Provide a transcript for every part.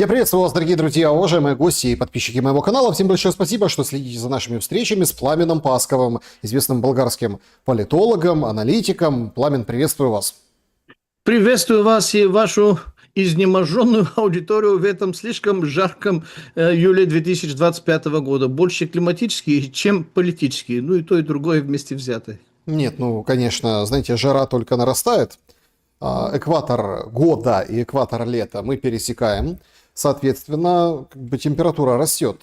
Я приветствую вас, дорогие друзья, уважаемые гости и подписчики моего канала. Всем большое спасибо, что следите за нашими встречами с Пламеном Пасковым, известным болгарским политологом, аналитиком. Пламен, приветствую вас. Приветствую вас и вашу изнеможенную аудиторию в этом слишком жарком июле 2025 года. Больше климатические, чем политические. Ну и то, и другое вместе взятое. Нет, конечно, знаете, жара только нарастает. Экватор года и экватор лета мы пересекаем. Соответственно, температура растет.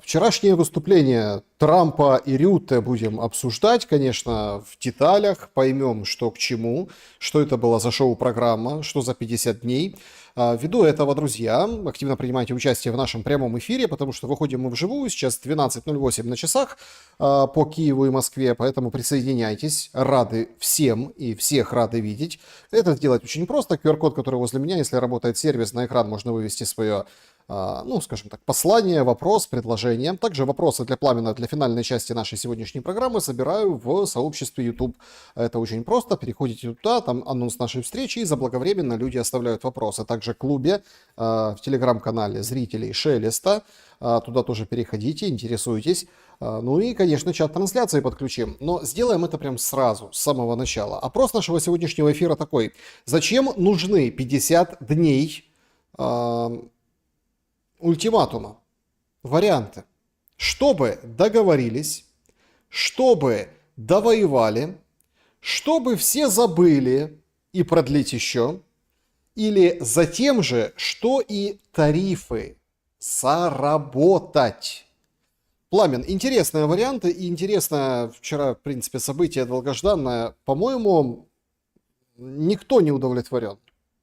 Вчерашнее выступление Трампа и Рютте будем обсуждать, конечно, в деталях, поймем, что к чему, что это была за шоу-программа, что за 50 дней. Ввиду этого, друзья, активно принимайте участие в нашем прямом эфире, потому что выходим мы вживую, сейчас 12:08 на часах по Киеву и Москве, поэтому присоединяйтесь, рады всем и всех рады видеть. Это сделать очень просто, QR-код, который возле меня, если работает сервис, на экран можно вывести свое, скажем так, послание, вопрос, предложение. Также вопросы для Пламена, для финальной части нашей сегодняшней программы собираю в сообществе YouTube. Это очень просто, переходите туда, там анонс нашей встречи, и заблаговременно люди оставляют вопросы. Также в клубе, в телеграм-канале зрителей Шелеста, туда тоже переходите, интересуйтесь. Ну и, конечно, чат трансляции подключим. Но сделаем это прям сразу, с самого начала. Опрос нашего сегодняшнего эфира такой. Зачем нужны 50 дней ультиматума? Варианты. Чтобы договорились, чтобы довоевали, чтобы все забыли и продлить еще, или за тем же, что и тарифы заработать. Пламен, интересные варианты и интересное вчера, в принципе, событие долгожданное. По-моему, никто не удовлетворен.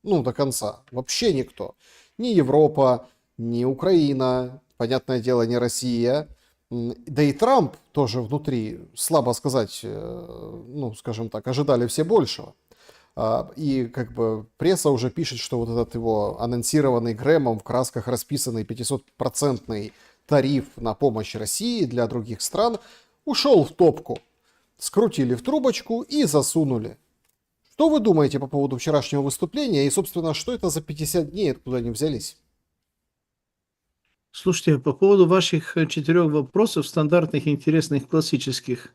До конца. Вообще никто. Ни Европа, ни Украина, понятное дело, не Россия. Да и Трамп тоже внутри, слабо сказать, скажем так, ожидали все большего. И пресса уже пишет, что вот этот его анонсированный Грэмом в красках расписанный 500% тариф на помощь России для других стран ушел в топку. Скрутили в трубочку и засунули. Что вы думаете по поводу вчерашнего выступления и, собственно, что это за 50 дней, откуда они взялись? Слушайте, по поводу ваших 4 вопросов, стандартных, интересных, классических.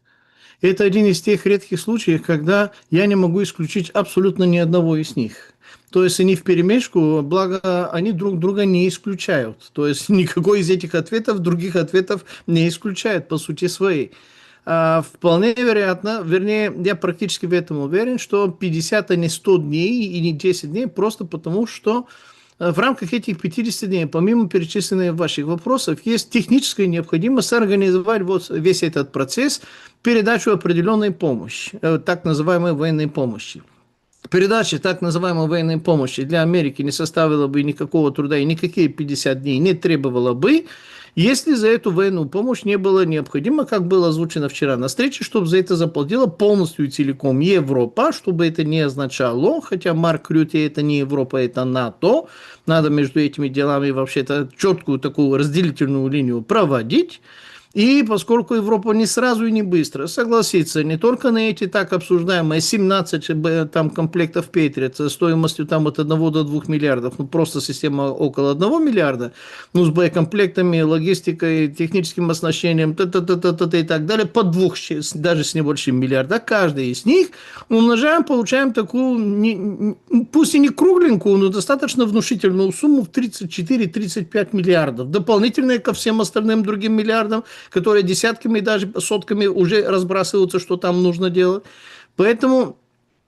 Это один из тех редких случаев, когда я не могу исключить абсолютно ни одного из них. То есть они вперемешку, благо они друг друга не исключают. То есть никакой из этих ответов других ответов не исключает по сути своей. Вполне вероятно, вернее, я практически в этом уверен, что 50, а не 100 дней и не 10 дней, просто потому что в рамках этих 50 дней, помимо перечисленных ваших вопросов, есть техническая необходимость организовать весь этот процесс, передачу определенной помощи, так называемой военной помощи. Передача так называемой военной помощи для Америки не составила бы никакого труда и никакие 50 дней не требовала бы, если за эту военную помощь не было необходимо, как было озвучено вчера на встрече, чтобы за это заплатила полностью и целиком Европа, чтобы это не означало, хотя Марк Рютте это не Европа, это НАТО, надо между этими делами вообще-то четкую такую разделительную линию проводить. И поскольку Европа не сразу и не быстро согласится не только на эти так обсуждаемые 17 комплектов Патриот стоимостью от 1 до 2 миллиардов, просто система около 1 миллиарда, с боекомплектами, логистикой, техническим оснащением, и так далее, по 2, даже с небольшим миллиарда, каждый из них умножаем, получаем такую, пусть и не кругленькую, но достаточно внушительную сумму в 34-35 миллиардов, дополнительные ко всем остальным другим миллиардам, которые десятками и даже сотками уже разбрасываются, что там нужно делать. Поэтому,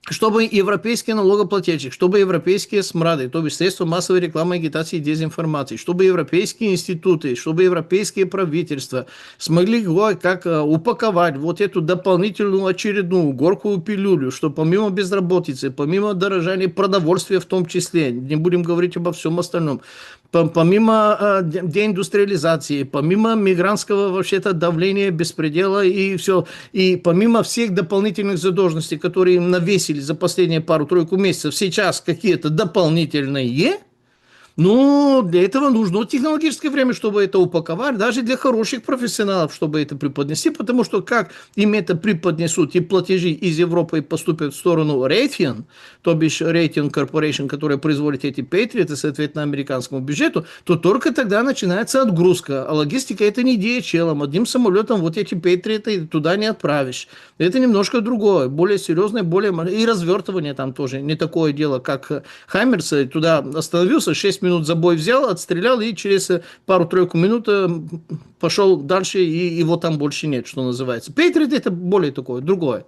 чтобы европейские налогоплательщики, чтобы европейские СМРАДы, то есть средства массовой рекламы, агитации и дезинформации, чтобы европейские институты, чтобы европейские правительства смогли упаковать вот эту дополнительную очередную горькую пилюлю, что помимо безработицы, помимо дорожания продовольствия в том числе, не будем говорить обо всем остальном, помимо деиндустриализации, помимо мигрантского вообще-то давления, беспредела и все, и помимо всех дополнительных задолженностей, которые им навесили за последние пару-тройку месяцев, сейчас какие-то дополнительные, Ну, для этого нужно технологическое время, чтобы это упаковать, даже для хороших профессионалов, чтобы это преподнести, потому что как им это преподнесут и платежи из Европы поступят в сторону Raytheon, то бишь Raytheon Corporation, которая производит эти Patriot, соответственно, американскому бюджету, то только тогда начинается отгрузка. А логистика – это не DHL, одним самолетом вот эти Patriot туда не отправишь. Это немножко другое, более серьезное, более... И развертывание там тоже не такое дело, как Хаймерс, туда остановился, 6 минут забой взял, отстрелял, и через пару-тройку минут пошел дальше, и его там больше нет, что называется. Патриот – это более такое, другое.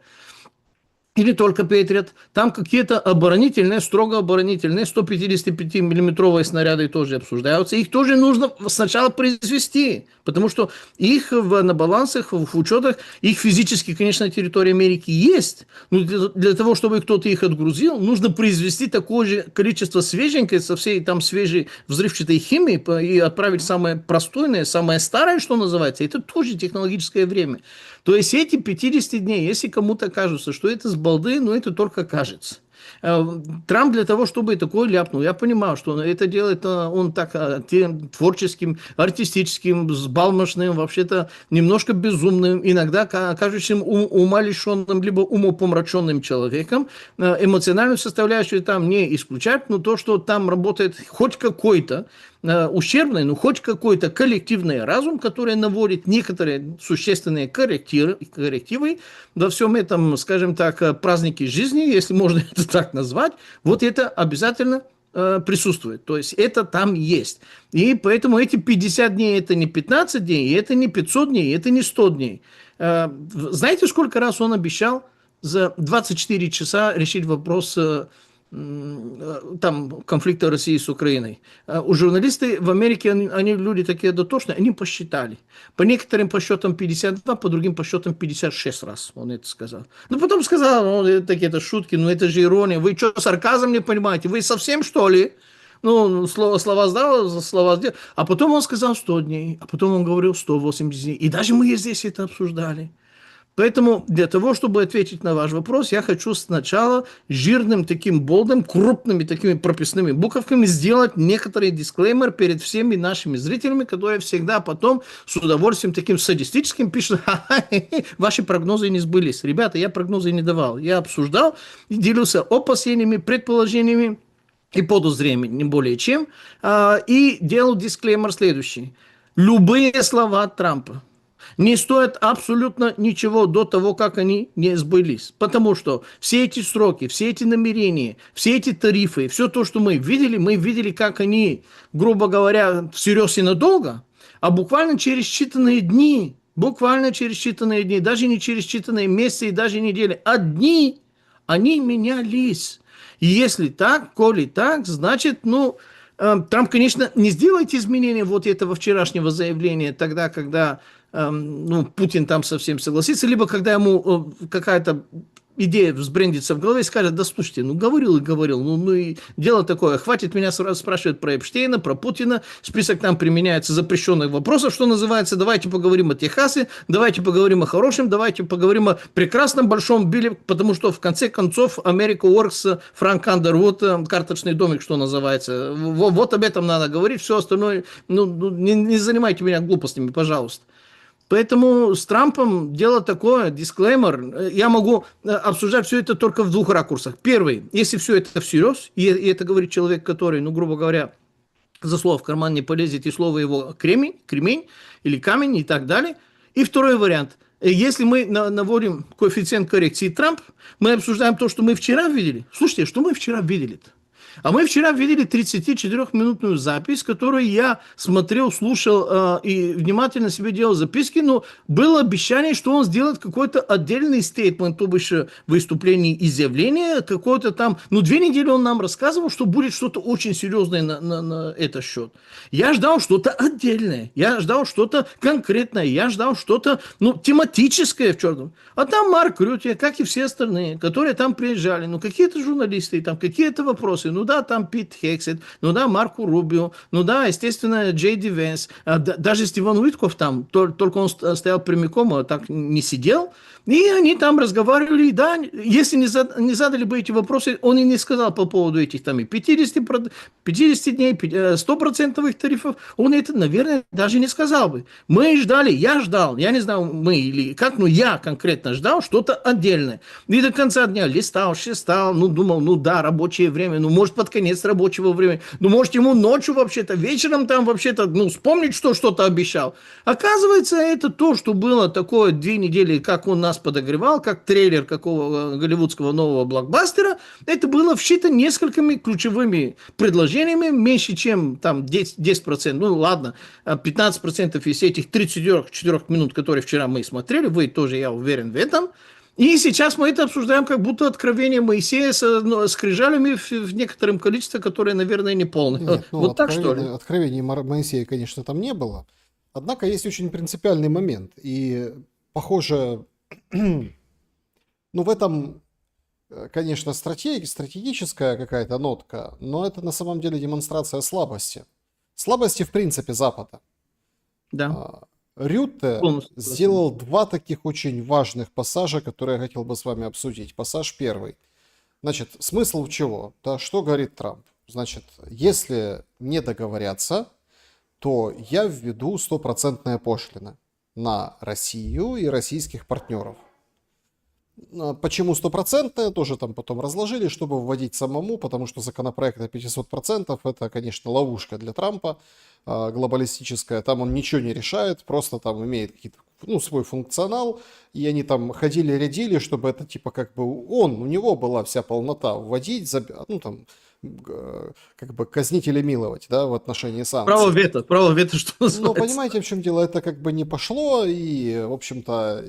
Или только Патриот. Там какие-то оборонительные, строго оборонительные 155-миллиметровые снаряды тоже обсуждаются. Их тоже нужно сначала произвести, потому что их на балансах, в учетах, их физически, конечно, на территории Америки есть, но для того, чтобы кто-то их отгрузил, нужно произвести такое же количество свеженькой, со всей там свежей взрывчатой химии и отправить самое простойное, самое старое, что называется. Это тоже технологическое время. То есть эти 50 дней, если кому-то кажется, что это с балды, но это только кажется. Трамп для того, чтобы такое ляпнул, я понимаю, что это делает он так творческим, артистическим, взбалмошным, вообще-то немножко безумным, иногда кажущим умалишенным, либо умопомраченным человеком. Эмоциональную составляющую там не исключать, но то, что там работает хоть какой-то ущербный, но хоть какой-то коллективный разум, который наводит некоторые существенные коррективы во всем этом, скажем так, празднике жизни, если можно это так назвать, вот это обязательно присутствует. То есть это там есть. И поэтому эти 50 дней это не 15 дней, это не 500 дней, это не 100 дней. Знаете, сколько раз он обещал за 24 часа решить вопрос там конфликта России с Украиной. У журналисты в Америке, они люди такие дотошные, они посчитали. По некоторым подсчетам 52, по другим подсчетам 56 раз он это сказал. Ну, потом сказал, ну, такие-то шутки, ну, это же ирония. Вы что, сарказм не понимаете? Вы совсем, что ли? Ну, слова сдал, слова сделал. А потом он сказал 100 дней, а потом он говорил 180 дней. И даже мы здесь это обсуждали. Поэтому для того, чтобы ответить на ваш вопрос, я хочу сначала жирным таким болдом, крупными такими прописными буковками сделать некоторый дисклеймер перед всеми нашими зрителями, которые всегда потом с удовольствием таким садистическим пишут: ха-ха, ваши прогнозы не сбылись. Ребята, я прогнозы не давал. Я обсуждал и делился опасениями, предположениями и подозрениями, не более чем. И делал дисклеймер следующий. Любые слова Трампа не стоят абсолютно ничего до того, как они не сбылись. Потому что все эти сроки, все эти намерения, все эти тарифы, все то, что мы видели, как они, грубо говоря, всерьез и надолго, а буквально через считанные дни, даже не через считанные месяцы и даже недели, а дни, они менялись. И если так, коли так, значит, Трамп, конечно, не сделает изменения вот этого вчерашнего заявления тогда, когда Путин там совсем согласится, либо когда ему какая-то идея взбрендится в голове и скажет: да слушайте, говорил и говорил, и дело такое, хватит меня сразу спрашивать про Эпштейна, про Путина, список там применяется запрещенных вопросов, что называется, давайте поговорим о Техасе, давайте поговорим о хорошем, давайте поговорим о прекрасном большом Билле, потому что в конце концов Америка Works, Франк Андервуд, карточный домик, что называется, вот об этом надо говорить, все остальное, не занимайте меня глупостями, пожалуйста. Поэтому с Трампом дело такое, дисклеймер, я могу обсуждать все это только в двух ракурсах. Первый, если все это всерьез, и это говорит человек, который, грубо говоря, за слово в карман не полезет, и слово его кремень или камень и так далее. И второй вариант, если мы наводим коэффициент коррекции Трамп, мы обсуждаем то, что мы вчера видели. Слушайте, что мы вчера видели-то? А мы вчера видели 34-минутную запись, которую я смотрел, слушал и внимательно себе делал записки, но было обещание, что он сделает какой-то отдельный стейтмент, то бишь выступление и заявление, какое-то там, 2 недели он нам рассказывал, что будет что-то очень серьезное на этот счет. Я ждал что-то отдельное, я ждал что-то конкретное, я ждал что-то, тематическое в черном. А там Марк Рютте, как и все остальные, которые там приезжали, какие-то журналисты, там какие-то вопросы, Ну да, там Пит Хексет, ну да, Марко Рубио, ну да, естественно, Джей Ди Венс, даже Стивен Уиткоф там, только он стоял прямиком, а так не сидел, и они там разговаривали, да, если не задали бы эти вопросы, он и не сказал по поводу этих там и 50 дней, 100% тарифов, он это, наверное, даже не сказал бы. Мы ждали, я ждал, я не знаю, мы или как, но я конкретно ждал что-то отдельное. И до конца дня листал, шестал, ну, думал, ну да, рабочее время, ну, может, под конец рабочего времени, ну, может, ему ночью вообще-то, вечером там вообще-то, ну, вспомнить, что что-то обещал. Оказывается, это то, что было такое 2 недели, как он нас подогревал, как трейлер какого голливудского нового блокбастера, это было вшито несколькими ключевыми предложениями, меньше, чем там 10%, ну ладно, 15% из этих 34 минут, которые вчера мы смотрели, вы тоже, я уверен в этом, и сейчас мы это обсуждаем как будто откровение Моисея с скрижалями в некотором количестве, которые, наверное, не полные. Нет, ну, Вот так, что ли? откровений Моисея, конечно, там не было. Однако есть очень принципиальный момент. И, похоже, ну, в этом, конечно, стратегическая какая-то нотка, но это на самом деле демонстрация слабости. Слабости, в принципе, Запада. Да, Рютте полностью согласен. сделал два таких очень важных пассажа, которые я хотел бы с вами обсудить. Пассаж первый. Значит, смысл в чего? Да, что говорит Трамп? Значит, если не договорятся, то я введу стопроцентные пошлины на Россию и российских партнеров. Почему стопроцентное, тоже там потом разложили, чтобы вводить самому, потому что законопроект на 500% это, конечно, ловушка для Трампа глобалистическая. Там он ничего не решает, просто там имеет какие-то, ну, свой функционал, и они там ходили-рядили, чтобы это типа как бы у него была вся полнота вводить, ну там, как бы казнить или миловать, да, в отношении санкций. Право вето, что Но называется. понимаете, в чем дело? Это как бы не пошло, и, в общем-то,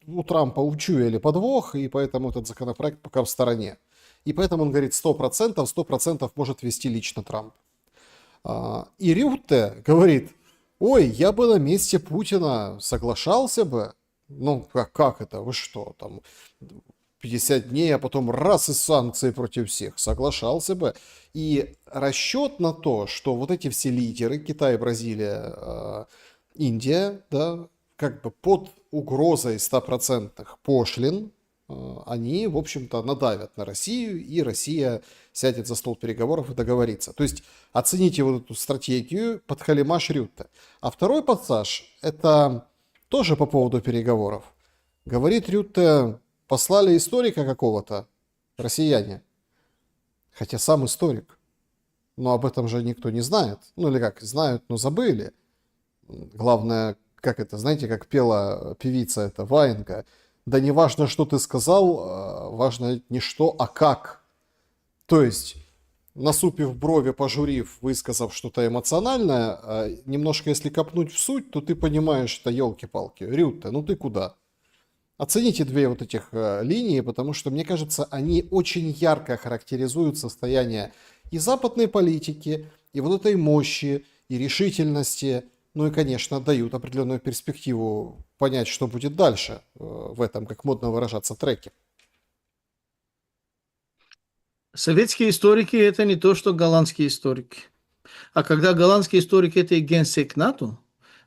у Трампа учуяли подвох, и поэтому этот законопроект пока в стороне. И поэтому он говорит 100% может вести лично Трамп. И Рютте говорит, ой, я бы на месте Путина соглашался бы. Ну, как это? Вы что, там 50 дней, а потом раз и санкции против всех. Соглашался бы. И расчет на то, что вот эти все лидеры, Китай, Бразилия, Индия, да, как бы под угрозой 100% пошлин, они, в общем-то, надавят на Россию, и Россия сядет за стол переговоров и договорится. То есть оцените вот эту стратегию подхалимаш Рютте. А второй пассаж, это тоже по поводу переговоров. Говорит Рютте, послали историка какого-то, россияне, хотя сам историк. Но об этом же никто не знает. Ну или как, знают, но забыли. Главное, как это, знаете, как пела певица эта Ваенга, да не важно, что ты сказал, важно не что, а как. То есть, насупив брови, пожурив, высказав что-то эмоциональное, немножко если копнуть в суть, то ты понимаешь, что елки-палки, Рютте, ну ты куда? Оцените две вот этих линии, потому что, мне кажется, они очень ярко характеризуют состояние и западной политики, и вот этой мощи, и решительности, ну и, конечно, дают определенную перспективу понять, что будет дальше в этом, как модно выражаться, треке. Советские историки – это не то, что голландские историки. А когда голландский историк – это и генсек НАТО,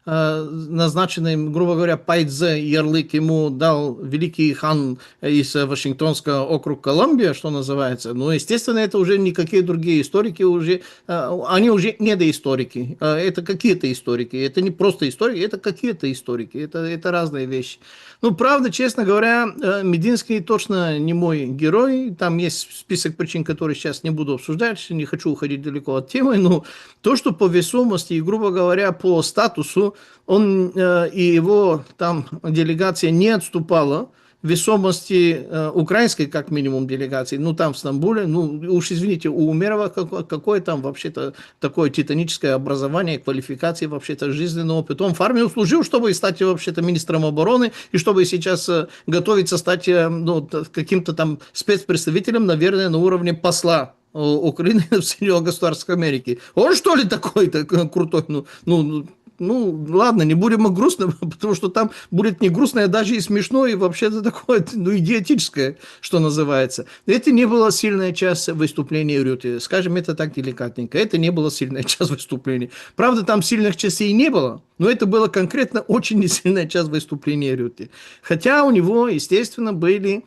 назначенный, грубо говоря, Пайдзе ярлык ему дал великий хан из Вашингтонского округа Колумбия, что называется. Ну, естественно, это уже никакие другие историки, уже, они уже не доисторики. Это какие-то историки. Это не просто историки, это какие-то историки. Это разные вещи. Ну, правда, честно говоря, Мединский точно не мой герой. Там есть список причин, которые сейчас не буду обсуждать, не хочу уходить далеко от темы, но то, что по весомости и, грубо говоря, по статусу он и его там делегация не отступала весомости украинской, как минимум, делегации, ну, там в Стамбуле, ну, уж извините, у Умерова какое там вообще-то такое титаническое образование, квалификации, вообще-то жизненный опыт. Он в армию служил, чтобы стать вообще-то министром обороны, и чтобы сейчас готовиться стать ну, каким-то там спецпредставителем, наверное, на уровне посла Украины в Соединенных Государствах Америки. Он что ли такой-то крутой? Ну, ну, ладно, не будем о грустном, потому что там будет не грустно, а даже и смешно, и вообще-то такое, ну, идиотическое, что называется. Это не была сильная часть выступления Рюте, скажем это так деликатненько, это не была сильная часть выступления. Правда, там сильных частей не было, но это была конкретно очень несильная часть выступления Рюте. Хотя у него, естественно, были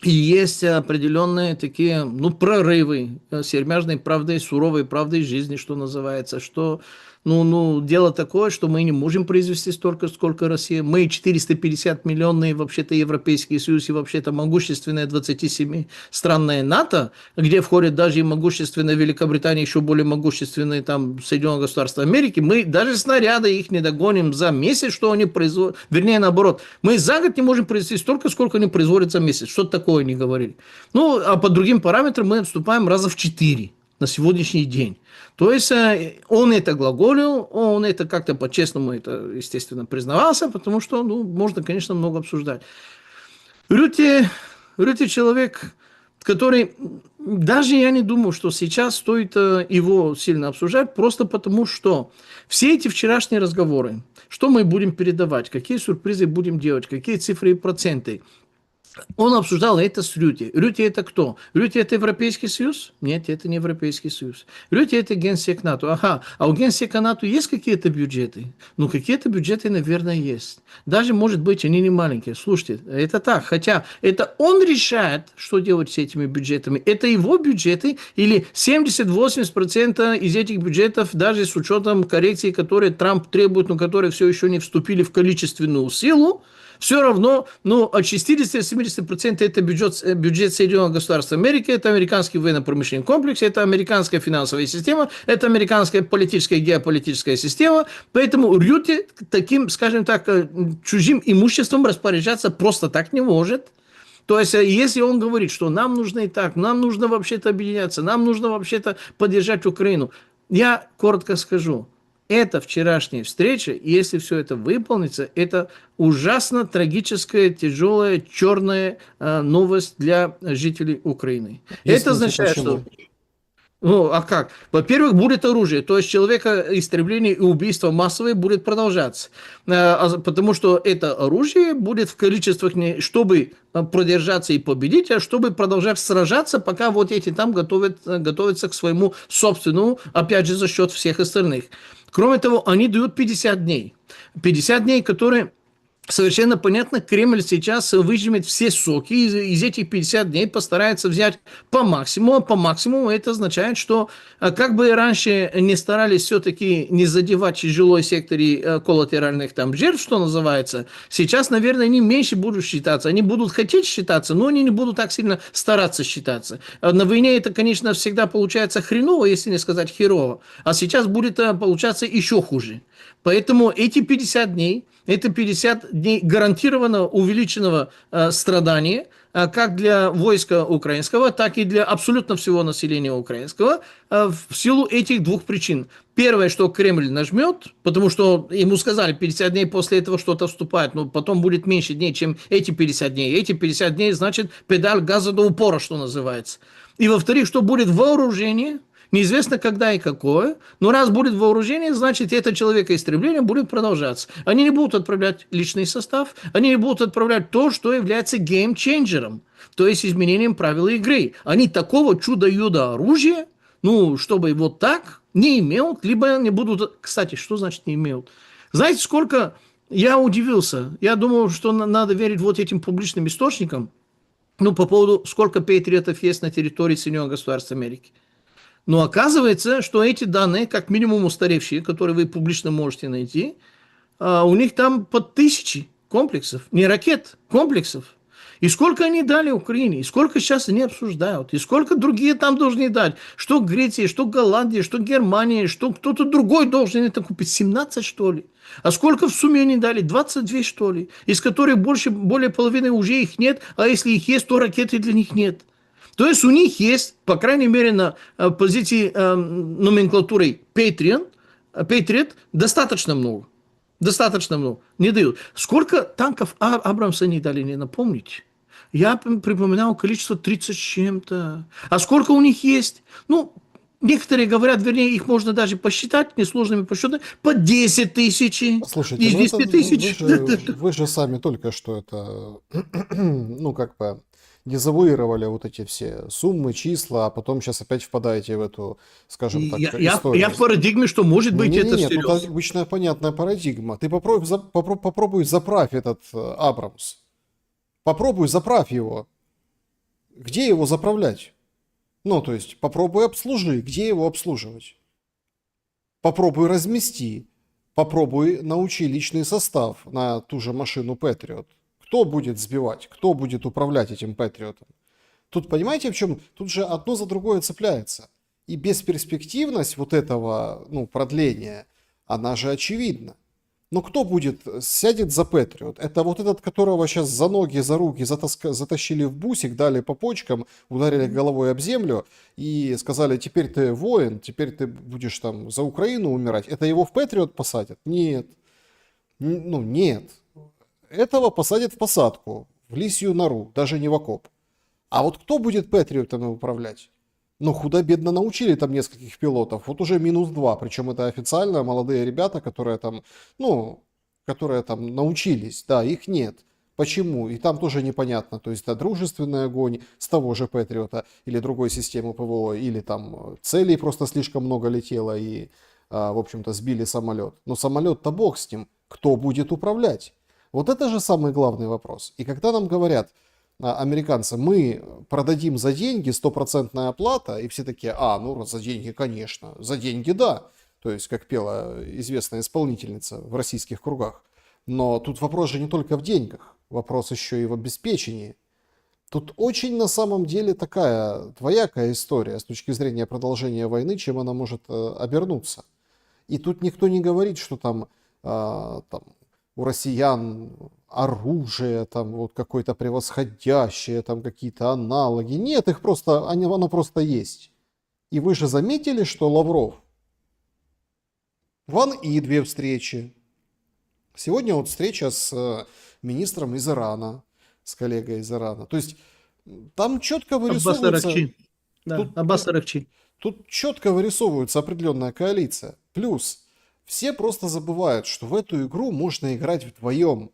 и есть определенные такие, ну, прорывы сермяжной правдой, суровой правдой жизни, что называется, что, дело такое, что мы не можем произвести столько, сколько Россия. Мы 450-миллионный, вообще-то, Европейский Союз и, вообще-то, могущественная 27-странная НАТО, где входит даже и могущественная Великобритания, еще более могущественные там Соединенные Государства Америки. Мы даже снаряды их не догоним за месяц, что они производят. Вернее, наоборот, мы за год не можем произвести столько, сколько они производят за месяц. Что-то такое не говорили. Ну, а по другим параметрам мы отступаем раза в 4 на сегодняшний день. То есть он это глаголил, он это как-то по-честному, это, естественно, признавался, потому что, можно, конечно, много обсуждать. Рюте человек, который, даже я не думаю, что сейчас стоит его сильно обсуждать, просто потому что все эти вчерашние разговоры, что мы будем передавать, какие сюрпризы будем делать, какие цифры и проценты, он обсуждал это с Рюте. Рюте это кто? Рюте это Европейский Союз? Нет, это не Европейский Союз. Рюте это генсек НАТО. Ага, а у генсека НАТО есть какие-то бюджеты? Ну, какие-то бюджеты, наверное, есть. Даже, может быть, они не маленькие. Слушайте, это так. Хотя это он решает, что делать с этими бюджетами. Это его бюджеты или 70-80% из этих бюджетов, даже с учетом коррекций, которые Трамп требует, но которые все еще не вступили в количественную силу, все равно, от 60-70% это бюджет Соединенных Государств Америки, это американский военно-промышленный комплекс, это американская финансовая система, это американская политическая и геополитическая система. Поэтому Рюте таким, скажем так, чужим имуществом распоряжаться просто так не может. То есть, если он говорит, что нам нужно и так, нам нужно вообще-то объединяться, нам нужно вообще-то поддержать Украину, я коротко скажу. Эта вчерашняя встреча, если все это выполнится, это ужасно трагическая, тяжелая, черная новость для жителей Украины. Это означает, почему? что... Ну, а как? Во-первых, будет оружие, то есть человекоисстребление и убийство массовые будет продолжаться, потому что это оружие будет в количествах не чтобы продержаться и победить, а чтобы продолжать сражаться, пока вот эти там готовятся к своему собственному, опять же, за счет всех остальных. Кроме того, они дают 50 дней. 50 дней, которые... Совершенно понятно, Кремль сейчас выжмет все соки из этих 50 дней, постарается взять по максимуму. По максимуму это означает, что как бы раньше не старались все-таки не задевать жилой сектор и коллатеральных там жертв, что называется, сейчас, наверное, они меньше будут считаться. Они будут хотеть считаться, но они не будут так сильно стараться считаться. На войне это, конечно, всегда получается хреново, если не сказать херово. А сейчас будет получаться еще хуже. Поэтому эти 50 дней, это 50 дней гарантированного увеличенного страдания, как для войска украинского, так и для абсолютно всего населения украинского, в силу этих двух причин. Первое, что Кремль нажмет, потому что ему сказали, 50 дней после этого что-то вступает, но потом будет меньше дней, чем эти 50 дней. Эти 50 дней, значит, педаль газа до упора, что называется. И во-вторых, что будет вооружение, неизвестно когда и какое, но раз будет вооружение, значит, это человекоисстребление будет продолжаться. Они не будут отправлять личный состав, они не будут отправлять то, что является геймченджером, то есть изменением правил игры. Они такого чудо-юдо оружия, чтобы вот так не имеют, либо не будут... Кстати, что значит не имеют? Знаете, сколько... Я удивился. Я думал, что надо верить вот этим публичным источникам, по поводу, сколько патриотов есть на территории Соединенных Государств Америки. Но оказывается, что эти данные, как минимум устаревшие, которые вы публично можете найти, у них там под 1000 комплексов, не ракет, комплексов. И сколько они дали Украине, и сколько сейчас они обсуждают, и сколько другие там должны дать. Что Греция, что Голландия, что Германия, что кто-то другой должен это купить. 17, что ли? А сколько в сумме они дали? 22, что ли? Из которых более половины уже их нет, а если их есть, то ракеты для них нет. То есть у них есть, по крайней мере, на позиции номенклатуры Patriot достаточно много. Достаточно много. Не дают. Сколько танков Абрамса они дали, не напомните? Я припоминал количество 30 с чем-то. А сколько у них есть? Некоторые говорят, вернее, их можно даже посчитать несложными подсчетами, по 10 тысяч Слушайте, из ну это 10 вы тысяч. же, вы же сами только что это, ну как бы, дезавуировали вот эти все суммы, числа, а потом сейчас опять впадаете в эту, скажем так, Я в историю. парадигме, что может быть это Не-не-не, тут всерьез. обычная понятная парадигма. Ты попробуй заправь этот Абрамс. Попробуй заправь его. Где его заправлять? Ну, то есть, попробуй обслужи. Где его обслуживать? Попробуй размести. Попробуй научи личный состав на ту же машину Patriot. Кто будет сбивать? Кто будет управлять этим Патриотом? Тут понимаете, в чем? Тут же одно за другое цепляется. И бесперспективность вот этого, ну, продления, она же очевидна. Но кто будет, сядет за Патриот? Это вот этот, которого сейчас за ноги, за руки затащили в бусик, дали по почкам, ударили головой об землю и сказали, теперь ты воин, теперь ты будешь там за Украину умирать. Это его в Патриот посадят? Нет. Ну, нет. Этого посадят в посадку, в лисью нору, даже не в окоп. А вот кто будет Патриотами управлять? Ну, худо-бедно научили там нескольких пилотов. Вот уже -2. Причем это официально молодые ребята, которые там, ну, которые там научились. Да, их нет. Почему? И там тоже непонятно. То есть, это дружественный огонь с того же Патриота или другой системы ПВО, или там целей просто слишком много летело и, в общем-то, сбили самолет. Но самолет-то бог с ним. Кто будет управлять? Вот это же самый главный вопрос. И когда нам говорят, американцы, мы продадим за деньги, стопроцентная оплата, и все такие, ну за деньги, конечно, за деньги, да. То есть, как пела известная исполнительница в российских кругах. Но тут вопрос же не только в деньгах, вопрос еще и в обеспечении. Тут очень на самом деле такая двоякая история с точки зрения продолжения войны, чем она может обернуться. И тут никто не говорит, что там у россиян оружие, там вот какое-то превосходящее, там какие-то аналоги. Нет, их просто, оно просто есть. И вы же заметили, что Лавров, Ван И 2 встречи. Сегодня вот встреча с министром из Ирана, с коллегой из Ирана. То есть там четко Аббас вырисовывается, Аракчи. Да, тут, Аббас Аракчи. тут четко вырисовывается определенная коалиция. Плюс все просто забывают, что в эту игру можно играть вдвоем.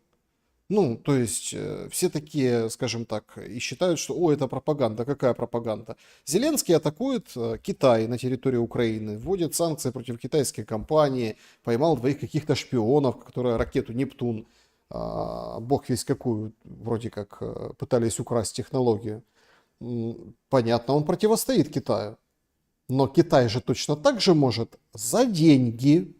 Ну, то есть, все такие, скажем так, и считают, что, это пропаганда. Какая пропаганда? Зеленский атакует Китай на территории Украины, вводит санкции против китайской компании, поймал 2 каких-то шпионов, которые ракету «Нептун», бог весь какую, вроде как, пытались украсть технологию. Понятно, он противостоит Китаю. Но Китай же точно так же может за деньги,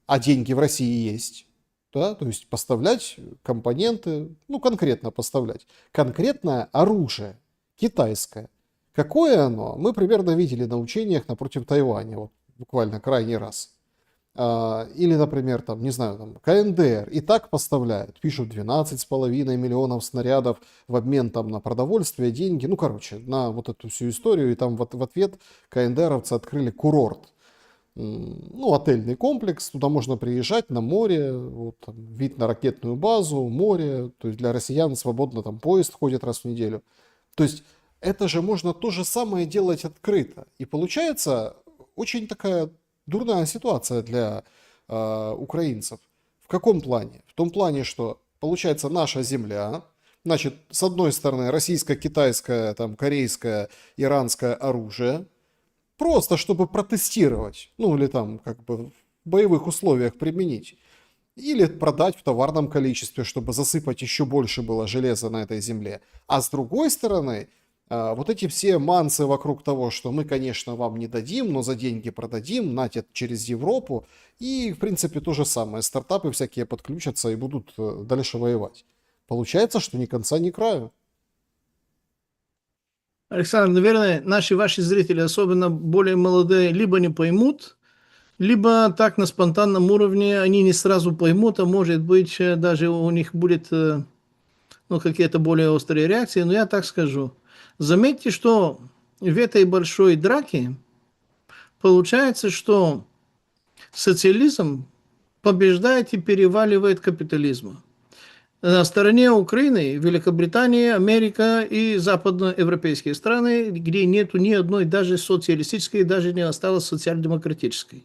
а деньги в России есть, да, то есть поставлять компоненты, ну конкретно поставлять, конкретное оружие китайское. Какое оно, мы примерно видели на учениях напротив Тайваня, вот буквально крайний раз. Или, например, там, не знаю, там, КНДР и так поставляют, пишут 12,5 миллионов снарядов в обмен там на продовольствие, деньги, ну, короче, на вот эту всю историю, и там в ответ КНДРовцы открыли курорт, ну, отельный комплекс, туда можно приезжать на море, вот, там, вид на ракетную базу, море, то есть для россиян свободно там поезд ходит раз в неделю. То есть это же можно то же самое делать открыто. И получается очень такая дурная ситуация для украинцев. В каком плане? В том плане, что получается наша земля, значит, с одной стороны российско-китайское, там, корейское, иранское оружие, просто чтобы протестировать, ну или там как бы в боевых условиях применить. Или продать в товарном количестве, чтобы засыпать еще больше было железа на этой земле. А с другой стороны, вот эти все мансы вокруг того, что мы, конечно, вам не дадим, но за деньги продадим, нате через Европу. И, в принципе, то же самое. Стартапы всякие подключатся и будут дальше воевать. Получается, что ни конца, ни краю. Александр, наверное, ваши зрители, особенно более молодые, либо не поймут, либо так на спонтанном уровне они не сразу поймут, а может быть даже у них будет какие-то более острые реакции. Но я так скажу. Заметьте, что в этой большой драке получается, что социализм побеждает и переваливает капитализм. на стороне Украины, Великобритания, Америка и западноевропейские страны, где нету ни одной даже социалистической, даже не осталось социал-демократической.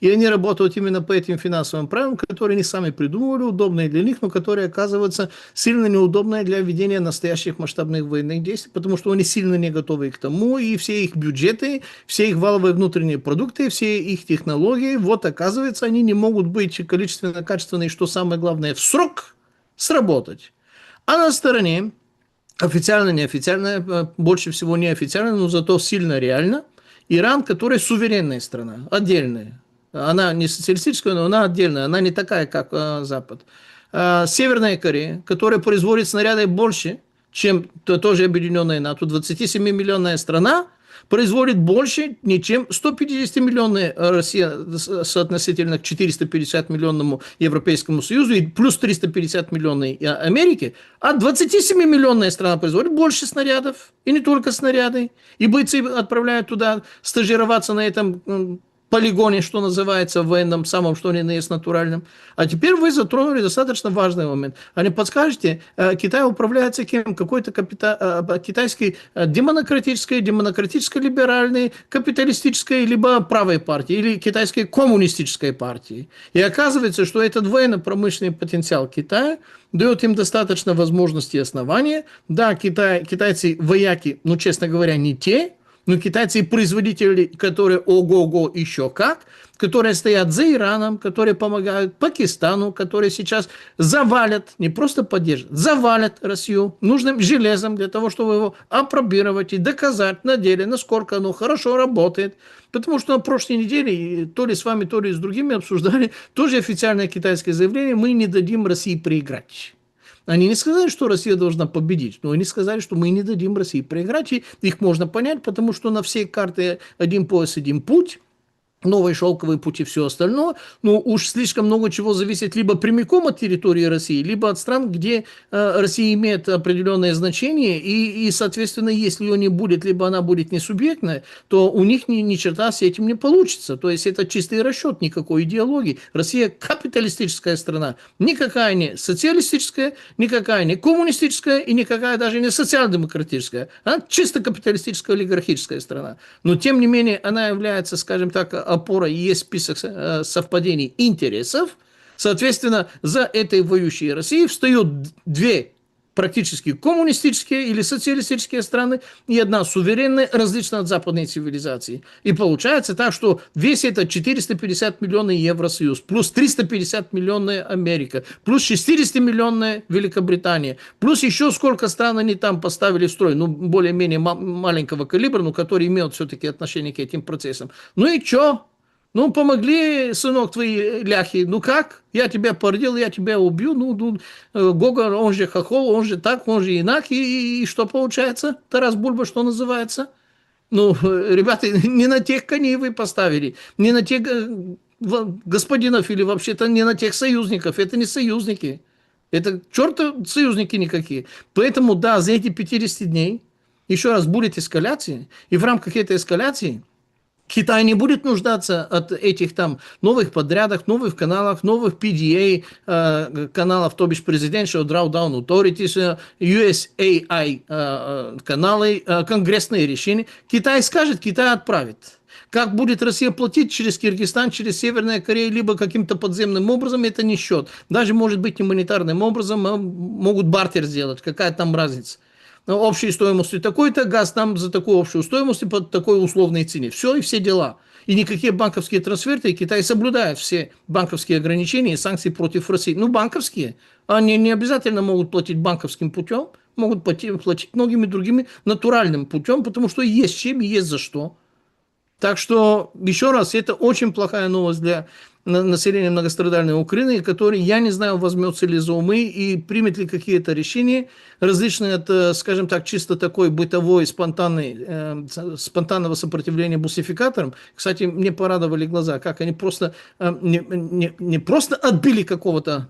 И они работают именно по этим финансовым правилам, которые они сами придумывали, удобные для них, но которые оказываются сильно неудобные для ведения настоящих масштабных военных действий, потому что они сильно не готовы к тому, и все их бюджеты, все их валовые внутренние продукты, все их технологии, вот оказывается, они не могут быть количественно, качественно и, что самое главное, в срок сработать. А на стороне официально, неофициально, больше всего неофициально, но зато сильно реально, Иран, который суверенная страна, отдельная. Она не социалистическая, но она отдельная, она не такая, как Запад. Северная Корея, которая производит снаряды больше, чем тоже объединенная НАТО, 27-миллионная страна, производит больше, чем 150-миллионная Россия соотносительно к 450-миллионному Европейскому Союзу и плюс 350-миллионной Америке, а 27-миллионная страна производит больше снарядов, и не только снаряды, и бойцы отправляют туда стажироваться на этом полигоне, что называется, в военном, самом что ни на есть натуральном. А теперь вы затронули достаточно важный момент. А не подскажете, Китай управляется кем? Какой-то китайской демократической-либеральной, капиталистической, либо правой партии, или китайской коммунистической партии. И оказывается, что этот военно-промышленный потенциал Китая дает им достаточно возможностей и основания. Да, китайцы вояки, ну, честно говоря, не те, но китайцы и производители, которые ого-го еще как, которые стоят за Ираном, которые помогают Пакистану, которые сейчас завалят, не просто поддержат, завалят Россию нужным железом для того, чтобы его апробировать и доказать на деле, насколько оно хорошо работает. Потому что на прошлой неделе, то ли с вами, то ли с другими обсуждали, тоже официальное китайское заявление: мы не дадим России проиграть. Они не сказали, что Россия должна победить, но они сказали, что мы не дадим России проиграть, и их можно понять, потому что на всей карте один пояс, один путь, новые шелковые пути, все остальное, но уж слишком много чего зависит либо прямиком от территории России, либо от стран, где Россия имеет определенное значение, и, соответственно, если ее не будет, либо она будет не субъектная, то у них ни черта с этим не получится. То есть это чистый расчет, никакой идеологии. Россия капиталистическая страна, никакая не социалистическая, никакая не коммунистическая и никакая даже не социал-демократическая. Она чисто капиталистическая олигархическая страна. Но, тем не менее, она является, скажем так, опора, и есть список совпадений интересов. Соответственно, за этой воюющей Россией встают две практически коммунистические или социалистические страны и одна суверенная, различная от западной цивилизации. И получается так, что весь этот 450 миллионов Евросоюз, плюс 350 миллионов Америка, плюс 60-миллионная Великобритания, плюс еще сколько стран они там поставили в строй, ну, более-менее маленького калибра, но которые имеют все-таки отношение к этим процессам. Ну и что? Ну, помогли, сынок, твои ляхи. Ну как? Я тебя породил, я тебя убью. Ну, Гога, он же хохол, он же так, он же инак. И что получается? Тарас Бульба, что называется? Ну, ребята, не на тех коней вы поставили, не на тех господинов или вообще-то не на тех союзников. Это не союзники. Это чертов союзники никакие. Поэтому, да, за эти 50 дней еще раз будет эскаляция. И в рамках этой эскаляции Китай не будет нуждаться от этих там новых подрядах, новых каналах, новых PDA каналов, то бишь Presidential Drawdown Authorities, USAI каналы, конгрессные решения. Китай скажет, Китай отправит. Как будет Россия платить через Киргизстан, через Северную Корею, либо каким-то подземным образом, это не счет. Даже, может быть, не монетарным образом, могут бартер сделать, какая там разница. Общей стоимостью такой-то, газ там за такую общую стоимость по такой условной цене. Все и все дела. И никакие банковские трансферты, Китай соблюдает все банковские ограничения и санкции против России. Ну, банковские. Они не обязательно могут платить банковским путем, могут платить многими другими натуральным путем, потому что есть чем и есть за что. Так что, еще раз, это очень плохая новость для населения многострадальной Украины, который, я не знаю, возьмется ли за умы и примет ли какие-то решения, различные от, скажем так, чисто такой бытовой, спонтанного сопротивления бусификаторам. Кстати, мне порадовали глаза, как они просто не просто отбили какого-то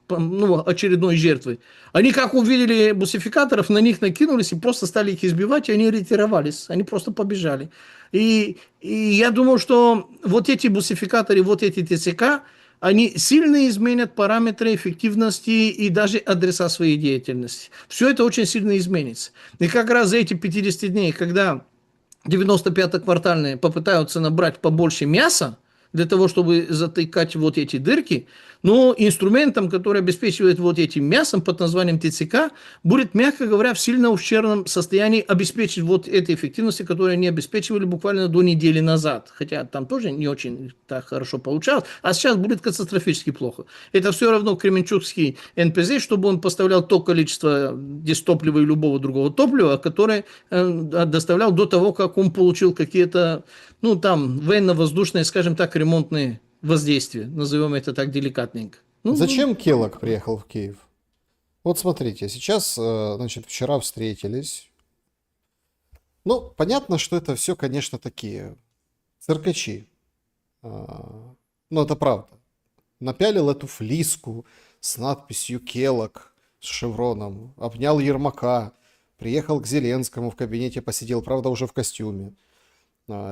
очередной жертвы. Они как увидели бусификаторов, на них накинулись и просто стали их избивать, и они ретировались, они просто побежали. И я думаю, что вот эти бусификаторы, вот эти ТЦК, они сильно изменят параметры эффективности и даже адреса своей деятельности. Все это очень сильно изменится. И как раз за эти 50 дней, когда 95-квартальные попытаются набрать побольше мяса, для того, чтобы затыкать вот эти дырки, но инструментом, который обеспечивает вот этим мясом под названием ТЦК, будет, мягко говоря, в сильно ущербном состоянии обеспечить вот этой эффективности, которую они обеспечивали буквально до недели назад. Хотя там тоже не очень так хорошо получалось, а сейчас будет катастрофически плохо. Это все равно кременчугский НПЗ, чтобы он поставлял то количество дистоплива и любого другого топлива, которое доставлял до того, как он получил какие-то, ну, там, военно-воздушные, скажем так, ремонтные воздействия, назовем это так деликатненько. Ну, Зачем Келлог приехал в Киев? Вот смотрите, сейчас, значит, вчера встретились. Ну, понятно, что это все, конечно, такие циркачи. Ну, это правда. Напялил эту флиску с надписью «Келлог» с шевроном, обнял Ермака, приехал к Зеленскому в кабинете, посидел, правда, уже в костюме.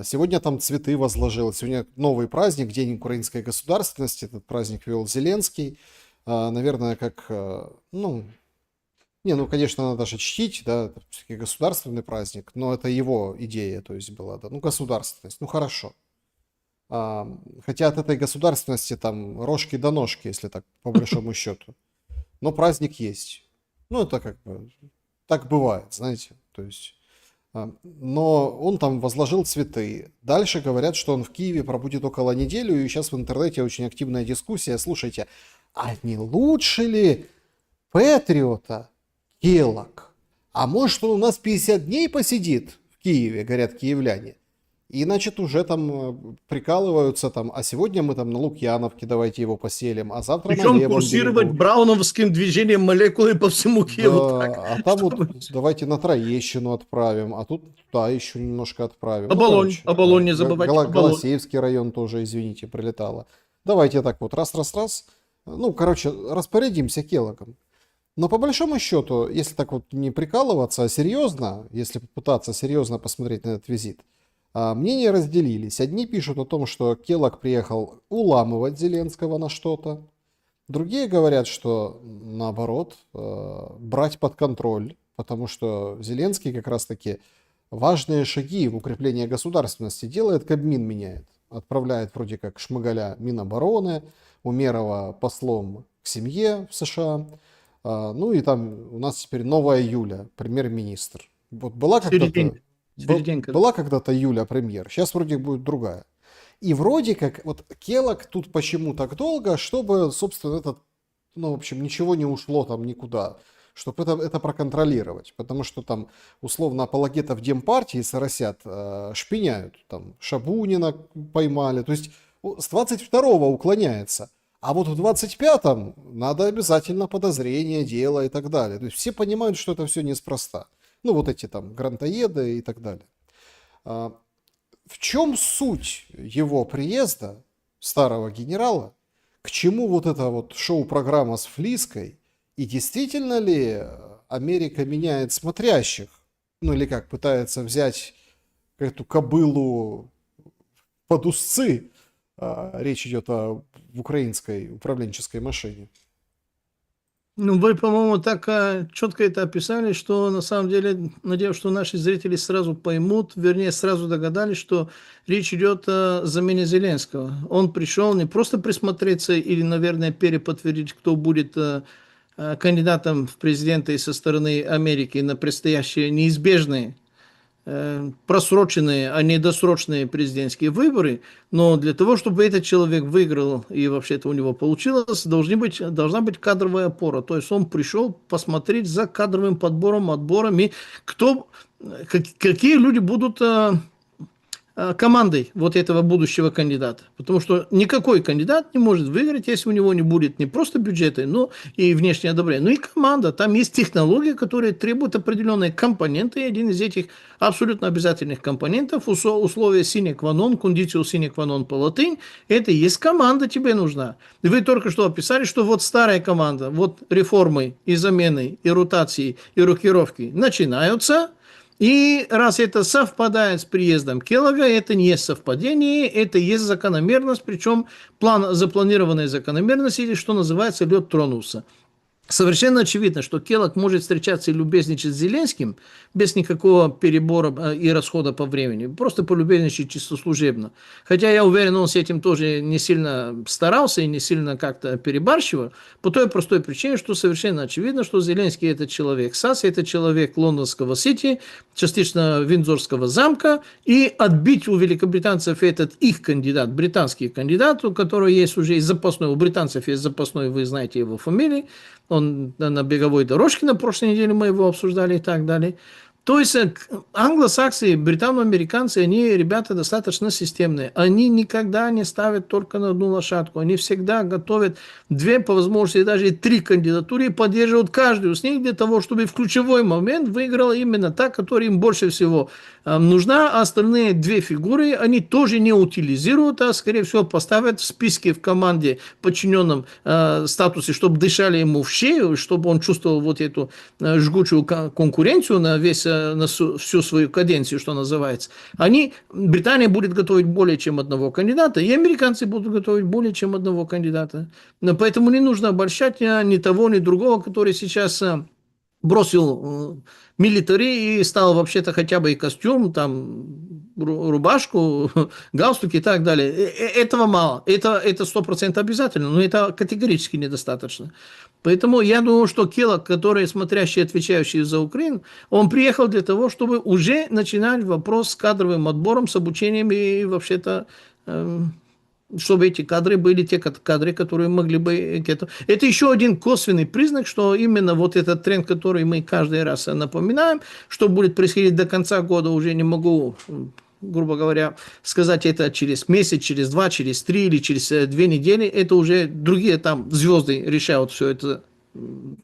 Сегодня там цветы возложил. Сегодня новый праздник, День украинской государственности. Этот праздник вел Зеленский. Наверное, как, ну, ну, конечно, надо же чтить, да, это все-таки государственный праздник, но это его идея, то есть была, да, ну, государственность, ну, хорошо. Хотя от этой государственности там рожки до ножки, если так, по большому счету. Но праздник есть. Ну, это как бы, так бывает, знаете, то есть... Но он там возложил цветы. Дальше говорят, что он в Киеве пробудет около недели, и сейчас в интернете очень активная дискуссия. Слушайте, а не лучше ли Патриота Келлог? А может, он у нас 50 дней посидит в Киеве, говорят киевляне. И, значит, уже там прикалываются, там, а сегодня мы там на Лукьяновке, давайте его поселим, а завтра на причем левом курсировать берегу. брауновским движением молекулы по всему Киеву. Да, Так, а там вот чтобы... давайте на Троещину отправим, а тут туда еще немножко отправим. Оболонь, Оболонь не забывать. Оболонь. Голосеевский район тоже, извините, прилетало. Давайте так вот, раз. Ну, короче, распорядимся Келлогом. Но по большому счету, если так вот не прикалываться, а серьезно, если попытаться серьезно посмотреть на этот визит, мнения разделились. Одни пишут о том, что Келлог приехал уламывать Зеленского на что-то. Другие говорят, что наоборот, брать под контроль, потому что Зеленский как раз-таки важные шаги в укреплении государственности делает, Кабмин меняет. Отправляет вроде как Шмыгаля Минобороны, Умерова послом к семье в США. Ну и там у нас теперь новая Юля, премьер-министр. Вот была когда-то Юля премьер, сейчас вроде будет другая. И вроде как, вот Келлог тут почему так долго, чтобы, собственно, этот, ну, в общем, ничего не ушло там никуда, чтобы это проконтролировать. Потому что там, условно, апологетов Демпартии соросят, шпиняют. Там Шабунина поймали. То есть с 22-го уклоняется. А вот в 25-м надо обязательно подозрение, дело и так далее. То есть все понимают, что это все неспроста. Ну, вот эти там грантоеды и так далее. В чем суть его приезда, старого генерала, к чему вот эта вот шоу-программа с Флиской, и действительно ли Америка меняет смотрящих, ну или как, пытается взять эту кобылу под узцы, речь идет о украинской управленческой машине. Ну, вы, по-моему, так четко это описали, что на самом деле, надеюсь, что наши зрители сразу поймут, вернее, сразу догадались, что речь идет о замене Зеленского. Он пришел не просто присмотреться или, наверное, переподтвердить, кто будет кандидатом в президенты со стороны Америки на предстоящие неизбежные просроченные, а не досрочные президентские выборы, но для того, чтобы этот человек выиграл и вообще-то у него получилось, должна быть кадровая опора. То есть он пришел посмотреть за кадровым подбором, отбором, и какие люди будут командой вот этого будущего кандидата. Потому что никакой кандидат не может выиграть, если у него не будет не просто бюджета, но и внешнее одобрение, но и команда. Там есть технологии, которые требуют определенные компоненты, и один из этих абсолютно обязательных компонентов, условие sine qua non, кондицио sine qua non по латынь, это и есть команда тебе нужна. И вы только что описали, что вот старая команда, вот реформы и замены, и ротации, и рокировки начинаются, И раз это совпадает с приездом Келлога, это не есть совпадение, это есть закономерность, причем запланированная закономерность, или что называется, лед тронулся. Совершенно очевидно, что Келлог может встречаться и любезничать с Зеленским без никакого перебора и расхода по времени. Просто полюбезничать чисто служебно. Хотя я уверен, он с этим тоже не сильно старался и не сильно как-то перебарщивал. По той простой причине, что совершенно очевидно, что Зеленский это человек САС, это человек лондонского Сити, частично Виндзорского замка. И отбить у великобританцев этот их кандидат, британский кандидат, у которого есть уже и запасной, у британцев есть запасной, вы знаете его фамилии. Он на беговой дорожке на прошлой неделе мы его обсуждали и так далее. То есть англосаксы, британо-американцы, они ребята достаточно системные. Они никогда не ставят только на одну лошадку. Они всегда готовят 2, по возможности даже 3 кандидатуры и поддерживают каждую с них для того, чтобы в ключевой момент выиграла именно та, которая им больше всего нужна. А остальные 2 фигуры они тоже не утилизируют, а скорее всего поставят в списке в команде подчиненном статусе, чтобы дышали ему в шею, чтобы он чувствовал вот эту жгучую конкуренцию на всю свою каденцию, что называется. Британия будет готовить более чем одного кандидата, и американцы будут готовить более чем одного кандидата. Но поэтому не нужно обольщать ни того, ни другого, который сейчас бросил милитари и стал вообще-то хотя бы и костюм, там, рубашку, галстук и так далее. Этого мало. Это 100% обязательно, но это категорически недостаточно. Поэтому я думаю, что Келлог, который смотрящий, отвечающий за Украину, он приехал для того, чтобы уже начинать вопрос с кадровым отбором, с обучением и вообще-то чтобы эти кадры были те кадры, которые могли бы... Это еще один косвенный признак, что именно вот этот тренд, который мы каждый раз напоминаем, что будет происходить до конца года, уже не могу, грубо говоря, сказать это через месяц, через 2, через 3 или через 2 недели. Это уже другие там звезды решают все это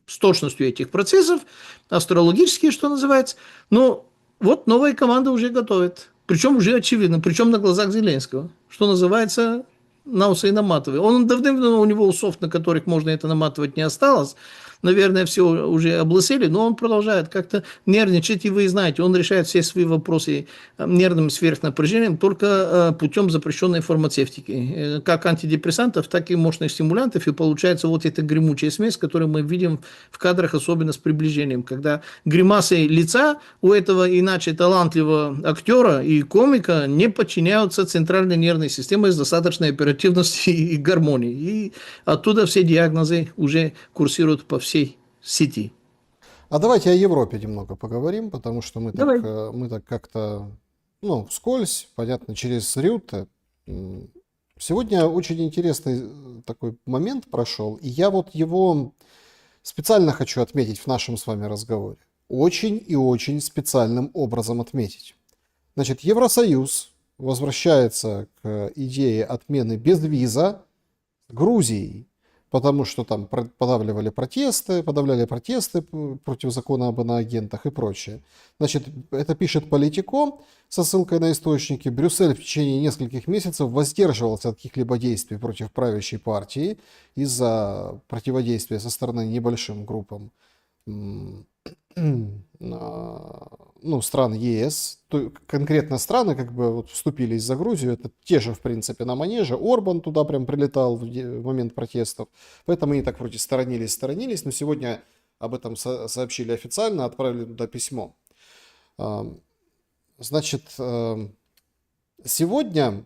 с точностью этих процессов, астрологические, что называется. Но вот новая команда уже готовит. Причем уже очевидно, причем на глазах Зеленского, что называется... на усы наматывает. Он давным-давно, у него усов, на которых можно это наматывать, не осталось. Наверное, все уже облысели, но он продолжает как-то нервничать, и вы знаете, он решает все свои вопросы нервным сверхнапряжением только путем запрещенной фармацевтики. Как антидепрессантов, так и мощных стимулянтов, и получается вот эта гремучая смесь, которую мы видим в кадрах, особенно с приближением, когда гримасы лица у этого иначе талантливого актера и комика не подчиняются центральной нервной системе с достаточной оперативностью и гармонией. И оттуда все диагнозы уже курсируют по всей сети. А давайте о Европе немного поговорим, потому что мы Давай. так как-то, вскользь, понятно, через Рютте. Сегодня очень интересный такой момент прошел, и я вот его специально хочу отметить в нашем с вами разговоре. Очень и очень специальным образом отметить. Значит, Евросоюз возвращается к идее отмены безвиза Грузии, потому что там подавляли протесты против закона об иноагентах и прочее. Значит, это пишет Политико со ссылкой на источники. Брюссель в течение нескольких месяцев воздерживался от каких-либо действий против правящей партии из-за противодействия со стороны небольшим группам стран ЕС, конкретно страны как бы вот вступились за Грузию, это те же в принципе на манеже, Орбан туда прям прилетал в момент протестов, поэтому они так вроде сторонились, но сегодня об этом сообщили официально, отправили туда письмо. Значит, сегодня,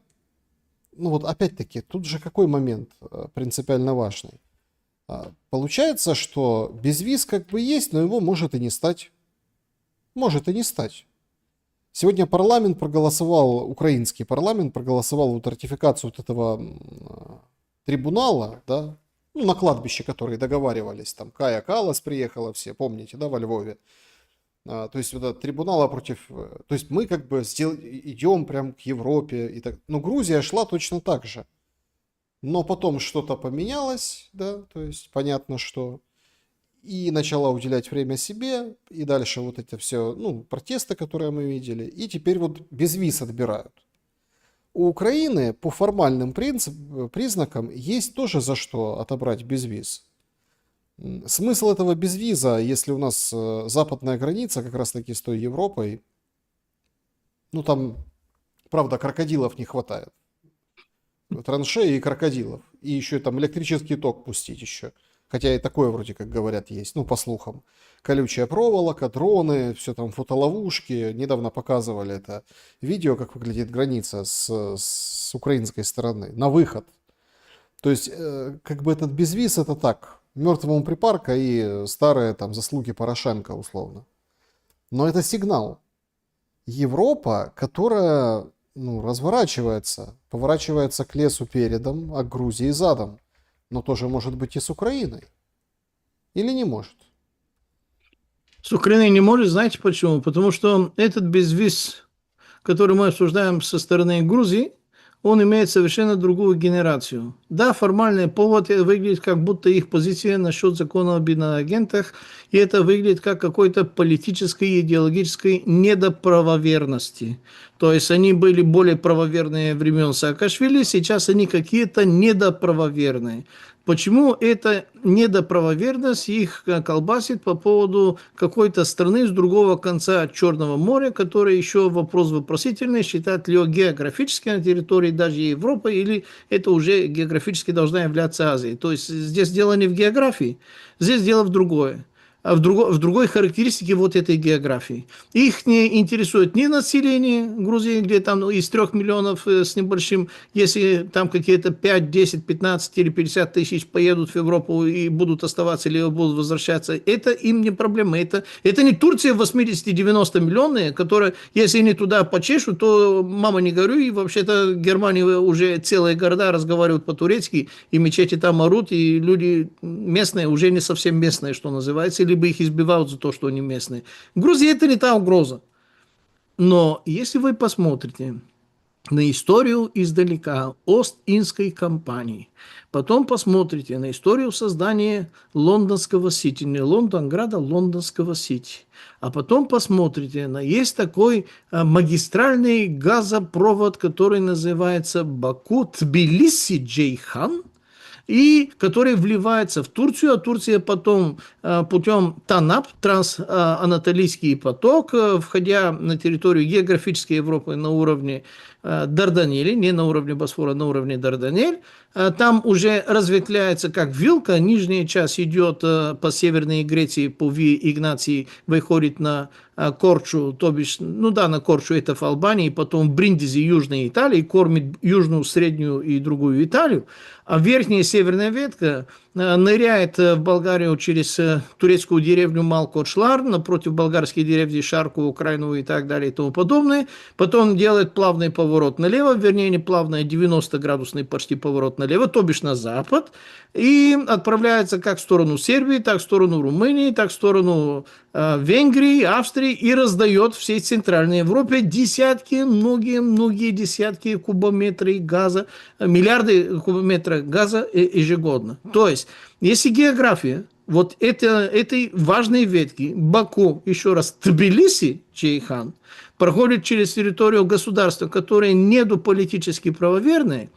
опять-таки, тут же какой момент принципиально важный? Получается, что безвиз как бы есть, но его может и не стать. Может и не стать. Сегодня украинский парламент проголосовал вот ратификацию вот этого трибунала, да, на кладбище, которые договаривались, там Кая Каллас приехала, все, помните, да, во Львове. То есть вот этот трибунала против... То есть мы как бы идем прям к Европе. И так. Но Грузия шла точно так же. Но потом что-то поменялось, да, то есть понятно, что и начала уделять время себе, и дальше вот эти все, протесты, которые мы видели, и теперь вот безвиз отбирают. У Украины по формальным признакам есть тоже за что отобрать безвиз. Смысл этого безвиза, если у нас западная граница как раз таки с той Европой, Ну, там, правда, крокодилов не хватает. Траншеи и крокодилов. И еще там электрический ток пустить еще. Хотя и такое вроде как говорят есть, ну, по слухам. Колючая проволока, дроны, все там фотоловушки. Недавно показывали это видео, как выглядит граница с украинской стороны. На выход. То есть, как бы этот безвиз, это так, мертвому припарка и старые там заслуги Порошенко, условно. Но это сигнал. Европа, которая, ну, разворачивается, поворачивается к лесу передом, а к Грузии задом. Но тоже может быть и с Украиной. Или не может? С Украиной не может, знаете почему? Потому что этот безвиз, который мы обсуждаем со стороны Грузии, он имеет совершенно другую генерацию. Да, формальный повод выглядит как будто их позиция насчет закона об иноагентах, и это выглядит как какой-то политической и идеологической недоправоверности. То есть они были более правоверные времен Саакашвили, сейчас они какие-то недоправоверные. Почему эта недоправоверность их колбасит по поводу какой-то страны с другого конца Черного моря, которая еще вопрос вопросительный, считает ли ее географически на территории даже Европы, или это уже географически должна являться Азией. То есть здесь дело не в географии, здесь дело в другое. В другой характеристике вот этой географии. Их не интересует ни население Грузии, где там из 3 миллионов с небольшим, если там какие-то 5, 10, 15 или 50 тысяч поедут в Европу и будут оставаться или будут возвращаться, это им не проблема. Это не Турция 80-90 миллионная, которая, если они туда почешут, то мама не горюй, и вообще-то Германия уже целые города разговаривают по-турецки, и мечети там орут, и люди местные уже не совсем местные, что называется, либо их избивают за то, что они местные. Грузия это не та угроза. Но если вы посмотрите на историю издалека Ост-Индской компании, потом посмотрите на историю создания лондонского Сити, не Лондонграда, лондонского Сити, а потом посмотрите на есть такой магистральный газопровод, который называется Баку-Тбилиси-Джейхан, и который вливается в Турцию, а Турция потом путем ТАНАП, трансанатолийский поток, входя на территорию географической Европы на уровне Дарданели, не на уровне Босфора, на уровне Дарданель, там уже разветвляется как вилка, нижняя часть идет по Северной Греции, по Вии Игнатии, выходит на Корчу, то бишь, ну да, на Корчу это в Албании, потом в Бриндизи, Южной Италии, кормит Южную, Среднюю и другую Италию, а верхняя северная ветка ныряет в Болгарию через турецкую деревню Малкочлар, напротив болгарской деревни Шарку, Украину и так далее и тому подобное. Потом делает плавный поворот налево, вернее не плавный, а 90-градусный почти поворот налево, то бишь на запад, и отправляется как в сторону Сербии, так в сторону Румынии, так в сторону Венгрии, Австрии и раздает всей Центральной Европе десятки, многие десятки кубометров газа, миллиарды кубометров газа ежегодно. То есть, если география вот этой важной ветки Баку, еще раз, Тбилиси, Чейхан, проходит через территорию государства, которое недополитически правоверное.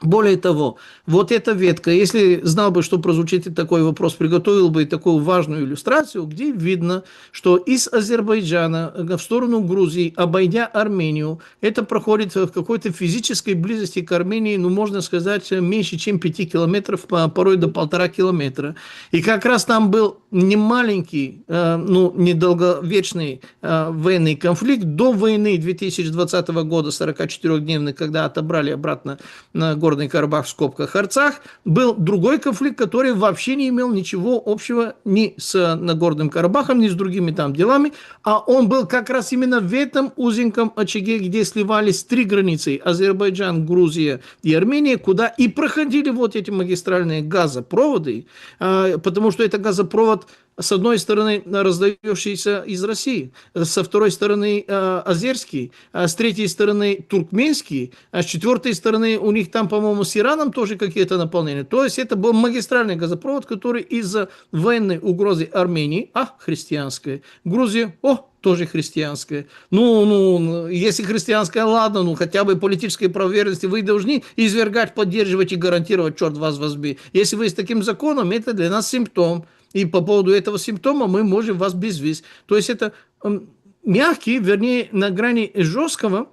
Более того, вот эта ветка, если знал бы, что прозвучит такой вопрос, приготовил бы такую важную иллюстрацию, где видно, что из Азербайджана в сторону Грузии, обойдя Армению, это проходит в какой-то физической близости к Армении, ну, можно сказать, меньше, чем 5 километров, порой до 1,5 километра. И как раз там был не маленький, ну, недолговечный военный конфликт до войны 2020 года, 44-дневный, когда отобрали обратно на Горный Карабах в скобках Арцах, был другой конфликт, который вообще не имел ничего общего ни с Нагорным Карабахом, ни с другими там делами, а он был как раз именно в этом узеньком очаге, где сливались 3 границы – Азербайджан, Грузия и Армения, куда и проходили вот эти магистральные газопроводы, потому что это газопровод, с одной стороны, раздающийся из России, со второй стороны азерский, с третьей стороны туркменский, а с четвертой стороны у них там, по-моему, с Ираном тоже какие-то наполнения. То есть это был магистральный газопровод, который из-за военной угрозы Армении, христианская, Грузия, тоже христианская. Ну, если христианская, ладно, ну, хотя бы политической правоверности вы должны извергать, поддерживать и гарантировать, черт вас возьми. Если вы с таким законом, это для нас симптом. И по поводу этого симптома мы можем вас безвиз. То есть это мягкий, вернее, на грани жесткого,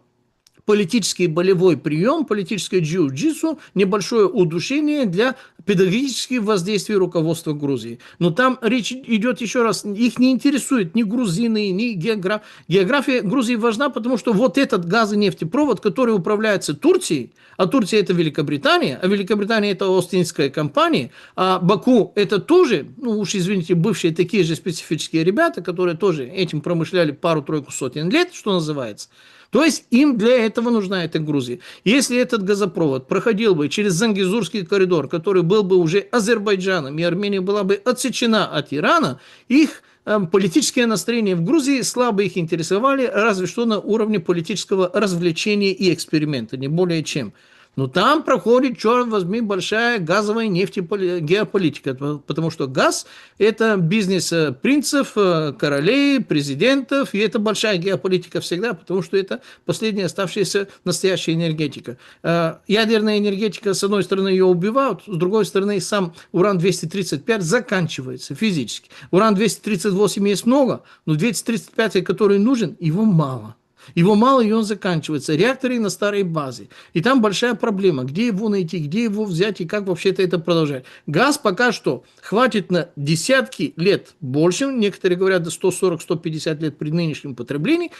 политический болевой прием, политическое джиу-джитсу, небольшое удушение для педагогических воздействий руководства Грузии. Но там речь идет еще раз, их не интересует ни грузины, ни география. География Грузии важна, потому что вот этот газ- и нефтепровод, который управляется Турцией, а Турция это Великобритания, а Великобритания это Остинская компания, а Баку это тоже, ну уж извините, бывшие такие же специфические ребята, которые тоже этим промышляли пару-тройку сотен лет, что называется. То есть им для этого нужна эта Грузия. Если этот газопровод проходил бы через Зангезурский коридор, который был бы уже Азербайджаном, и Армения была бы отсечена от Ирана, их политические настроения в Грузии слабо их интересовали, разве что на уровне политического развлечения и эксперимента, не более чем. Но там проходит, черт возьми, большая газовая нефтегеополитика, потому что газ – это бизнес принцев, королей, президентов, и это большая геополитика всегда, потому что это последняя оставшаяся настоящая энергетика. Ядерная энергетика, с одной стороны, ее убивают, с другой стороны, сам уран-235 заканчивается физически. Уран-238 есть много, но 235, который нужен, его мало. Его мало, и он заканчивается. Реакторы на старой базе. И там большая проблема. Где его найти, где его взять и как вообще-то это продолжать. Газ пока что хватит на десятки лет больше. Некоторые говорят до 140-150 лет при нынешнем потреблении.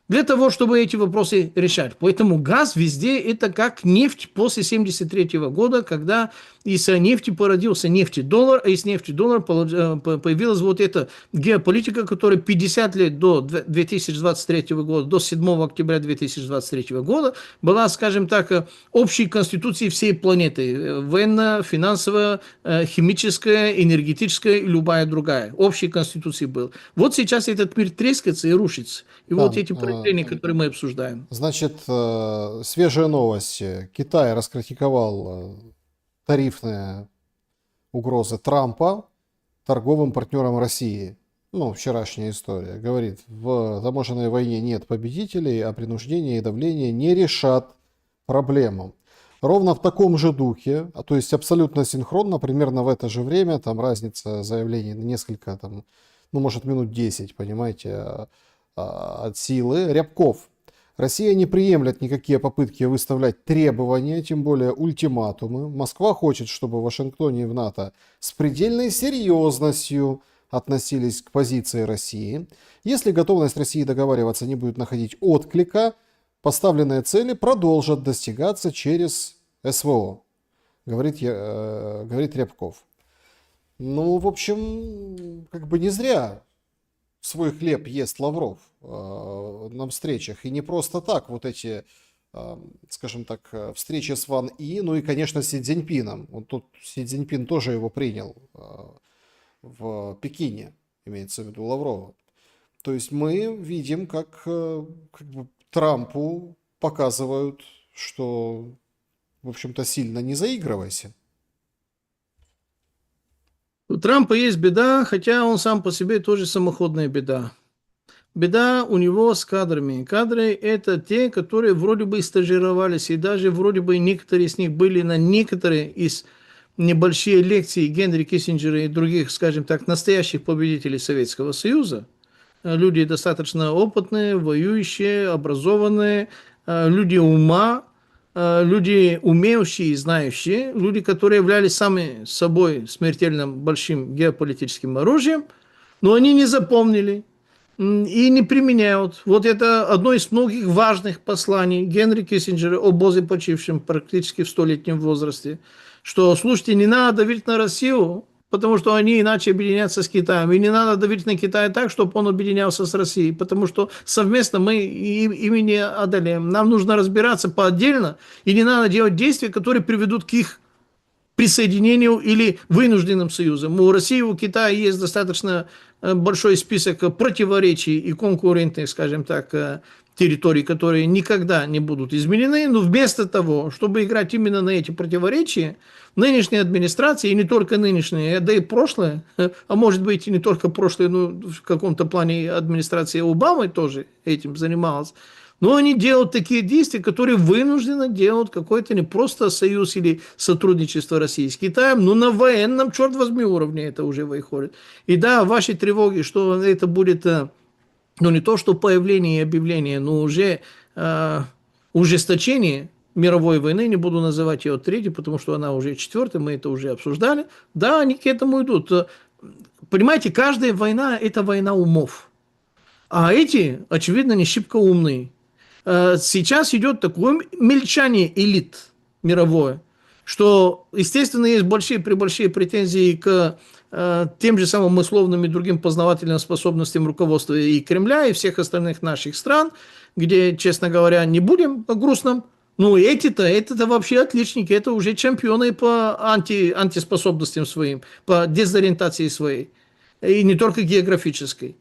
Для того, чтобы эти вопросы решать. Поэтому газ везде это как нефть после 1973 года, когда из нефти породился нефтедоллар, а из нефтедоллара появилась вот эта геополитика, которая 50 лет до 2023 года, до 7 октября 2023 года была, скажем так, общей конституцией всей планеты. Военная, финансовая, химическая, энергетическая и любая другая. Общей конституцией был. Вот сейчас этот мир трескается и рушится. И Да, вот эти проявления, которые мы обсуждаем. значит, свежая новость. Китай раскритиковал тарифные угрозы Трампа торговым партнерам России. Ну, вчерашняя история. Говорит, в таможенной войне нет победителей, а принуждение и давление не решат проблему. Ровно в таком же духе, то есть абсолютно синхронно, примерно в это же время, там разница заявлений на несколько, там, ну, может, минут 10, понимаете, от силы. Рябков. Россия не приемлет никакие попытки выставлять требования, тем более ультиматумы. Москва хочет, чтобы в Вашингтоне и в НАТО с предельной серьезностью относились к позиции России. Если готовность России договариваться не будет находить отклика, поставленные цели продолжат достигаться через СВО, говорит Рябков. Ну, в общем, как бы не зря свой хлеб ест Лавров на встречах. И не просто так вот эти, скажем так, встречи с Ван И, ну и, конечно, с Си Цзиньпином. Вот тут Си Цзиньпин тоже его принял в Пекине, имеется в виду Лаврова. То есть мы видим, как бы Трампу показывают, что, в общем-то, сильно не заигрывайся. У Трампа есть беда, хотя он сам по себе тоже самоходная беда. Беда у него с кадрами. Кадры – это те, которые вроде бы стажировались, и даже вроде бы некоторые из них были на некоторые из небольшие лекции Генри Киссинджера и других, скажем так, настоящих победителей Советского Союза. Люди достаточно опытные, воюющие, образованные, люди ума, люди умеющие и знающие, люди, которые являлись сами собой смертельным большим геополитическим оружием, но они не запомнили и не применяют. Вот это одно из многих важных посланий Генри Киссинджера, обозе почившим практически в 100-летнем возрасте, что, слушайте, не надо давить на Россию, потому что они иначе объединятся с Китаем. И не надо давить на Китай так, чтобы он объединялся с Россией, потому что совместно мы ими не одолеем. Нам нужно разбираться поотдельно, и не надо делать действия, которые приведут к их присоединению или вынужденным союзам. У России и у Китая есть достаточно большой список противоречий и конкурентных, скажем так, территорий, которые никогда не будут изменены, но вместо того, чтобы играть именно на эти противоречия, нынешняя администрация, и не только нынешняя, да и прошлое, а может быть и не только прошлое, но в каком-то плане администрация Обамы тоже этим занималась, но они делают такие действия, которые вынужденно делают какой-то не просто союз или сотрудничество России с Китаем, но на военном, черт возьми, уровне это уже выходит. И да, ваши тревоги, что это будет ну не то, что появление и объявление, но уже ужесточение мировой войны, не буду называть ее третьей, потому что она уже четвертая, мы это уже обсуждали, да, они к этому идут. Понимаете, каждая война – это война умов, а эти, очевидно, не шибко умные. Сейчас идет такое мельчание элит мировое, что, естественно, есть большие претензии к тем же самым условным и другим познавательным способностям руководства и Кремля, и всех остальных наших стран, где, честно говоря, не будем о грустном, ну, эти-то вообще отличники, это уже чемпионы по антиспособностям своим, по дезориентации своей, и не только географической.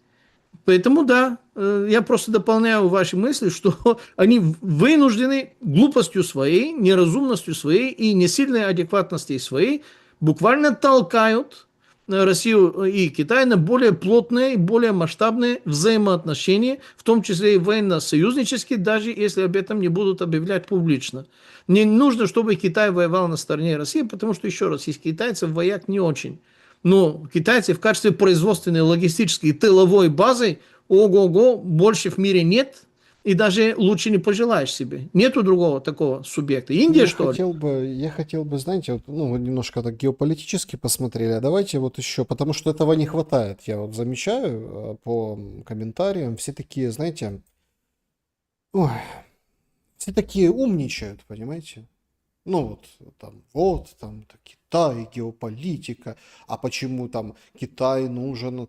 Поэтому да, я просто дополняю ваши мысли, что они вынуждены глупостью своей, неразумностью своей и несильной адекватностью своей буквально толкают Россию и Китай на более плотные, более масштабные взаимоотношения, в том числе и военно-союзнические, даже если об этом не будут объявлять публично. Не нужно, чтобы Китай воевал на стороне России, потому что, еще раз, из китайцев вояк не очень. Но китайцы в качестве производственной, логистической, тыловой базы, ого-го, больше в мире нет, и даже лучше не пожелаешь себе. Нету другого такого субъекта. Индия, что ли? Я хотел бы, знаете, вот, ну, вы немножко так геополитически посмотрели, а давайте вот еще, потому что этого не хватает, я вот замечаю по комментариям, все такие, знаете, ой, все такие умничают, понимаете? Ну вот там Китай, геополитика, а почему там Китай нужно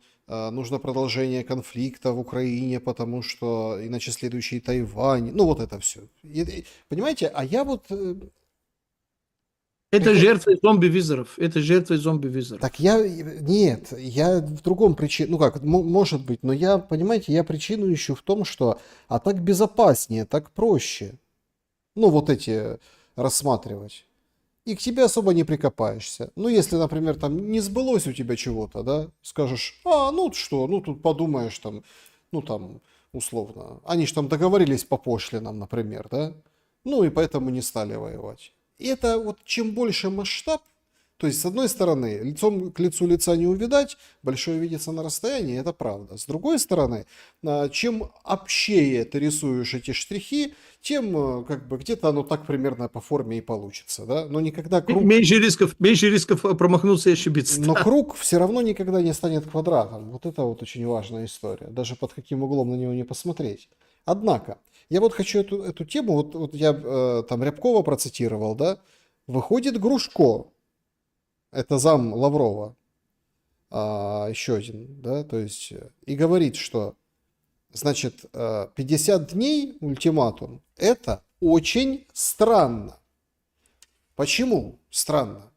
продолжение конфликта в Украине, потому что иначе следующий Тайвань, ну вот это все. Понимаете, а я вот Это приход- жертвы зомби-визоров. Это жертвы зомби-визоров. так нет, я в другом причине, ну как, может быть, но я, понимаете, я причину ищу в том, что, а так безопаснее, так проще, ну вот эти рассматривать. И к тебе особо не прикопаешься. Ну, если, например, там не сбылось у тебя чего-то, да, скажешь, ну что, ну тут подумаешь там, ну там, условно, они же там договорились по пошлинам, например, да, ну и поэтому не стали воевать. И это вот чем больше масштаб, то есть, с одной стороны, лицом к лицу лица не увидать, большое видится на расстоянии, это правда. С другой стороны, чем общее ты рисуешь эти штрихи, тем как бы где-то оно так примерно по форме и получится, да? Но никогда Меньше рисков промахнуться и ошибиться. но Да. круг все равно никогда не станет квадратом. Вот это вот очень важная история. Даже под каким углом на него не посмотреть. Однако, я вот хочу эту тему, вот я там Рябкова процитировал, да? Выходит Грушко, это зам Лаврова, еще один, да, то есть, и говорит, что, значит, 50 дней ультиматум, это очень странно. Почему странно?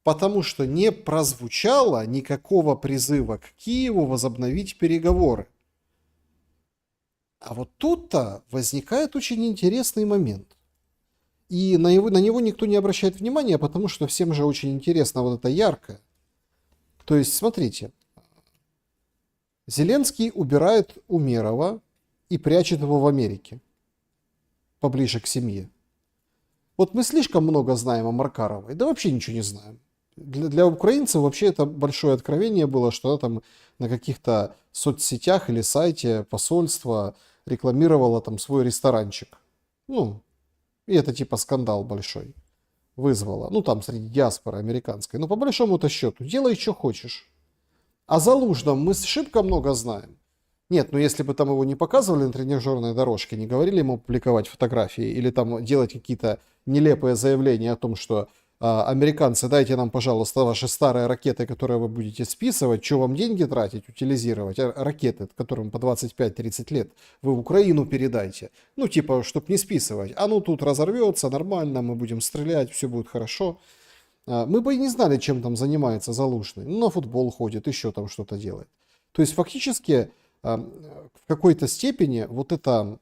Потому что не прозвучало никакого призыва к Киеву возобновить переговоры. А вот тут-то возникает очень интересный момент. И на него никто не обращает внимания, потому что всем же очень интересно вот это яркое. То есть, смотрите, Зеленский убирает Умерова и прячет его в Америке, поближе к семье. Вот мы слишком много знаем о Маркаровой, да вообще ничего не знаем. Для украинцев вообще это большое откровение было, что она там на каких-то соцсетях или сайте посольства рекламировала там свой ресторанчик. Ну, и это типа скандал большой вызвало. Ну, там среди диаспоры американской. Но по большому-то счету, делай, что хочешь. О Залужном мы шибко много знаем. Нет, ну если бы там его не показывали на тренажерной дорожке, не говорили ему публиковать фотографии или там делать какие-то нелепые заявления о том, что американцы, дайте нам, пожалуйста, ваши старые ракеты, которые вы будете списывать, что вам деньги тратить, утилизировать, ракеты, которым по 25-30 лет, вы в Украину передайте. Ну, типа, чтобы не списывать. А ну тут разорвется, нормально, мы будем стрелять, все будет хорошо. Мы бы и не знали, чем там занимается Залужный. Ну, на футбол ходит, еще там что-то делает. То есть, фактически, в какой-то степени вот эта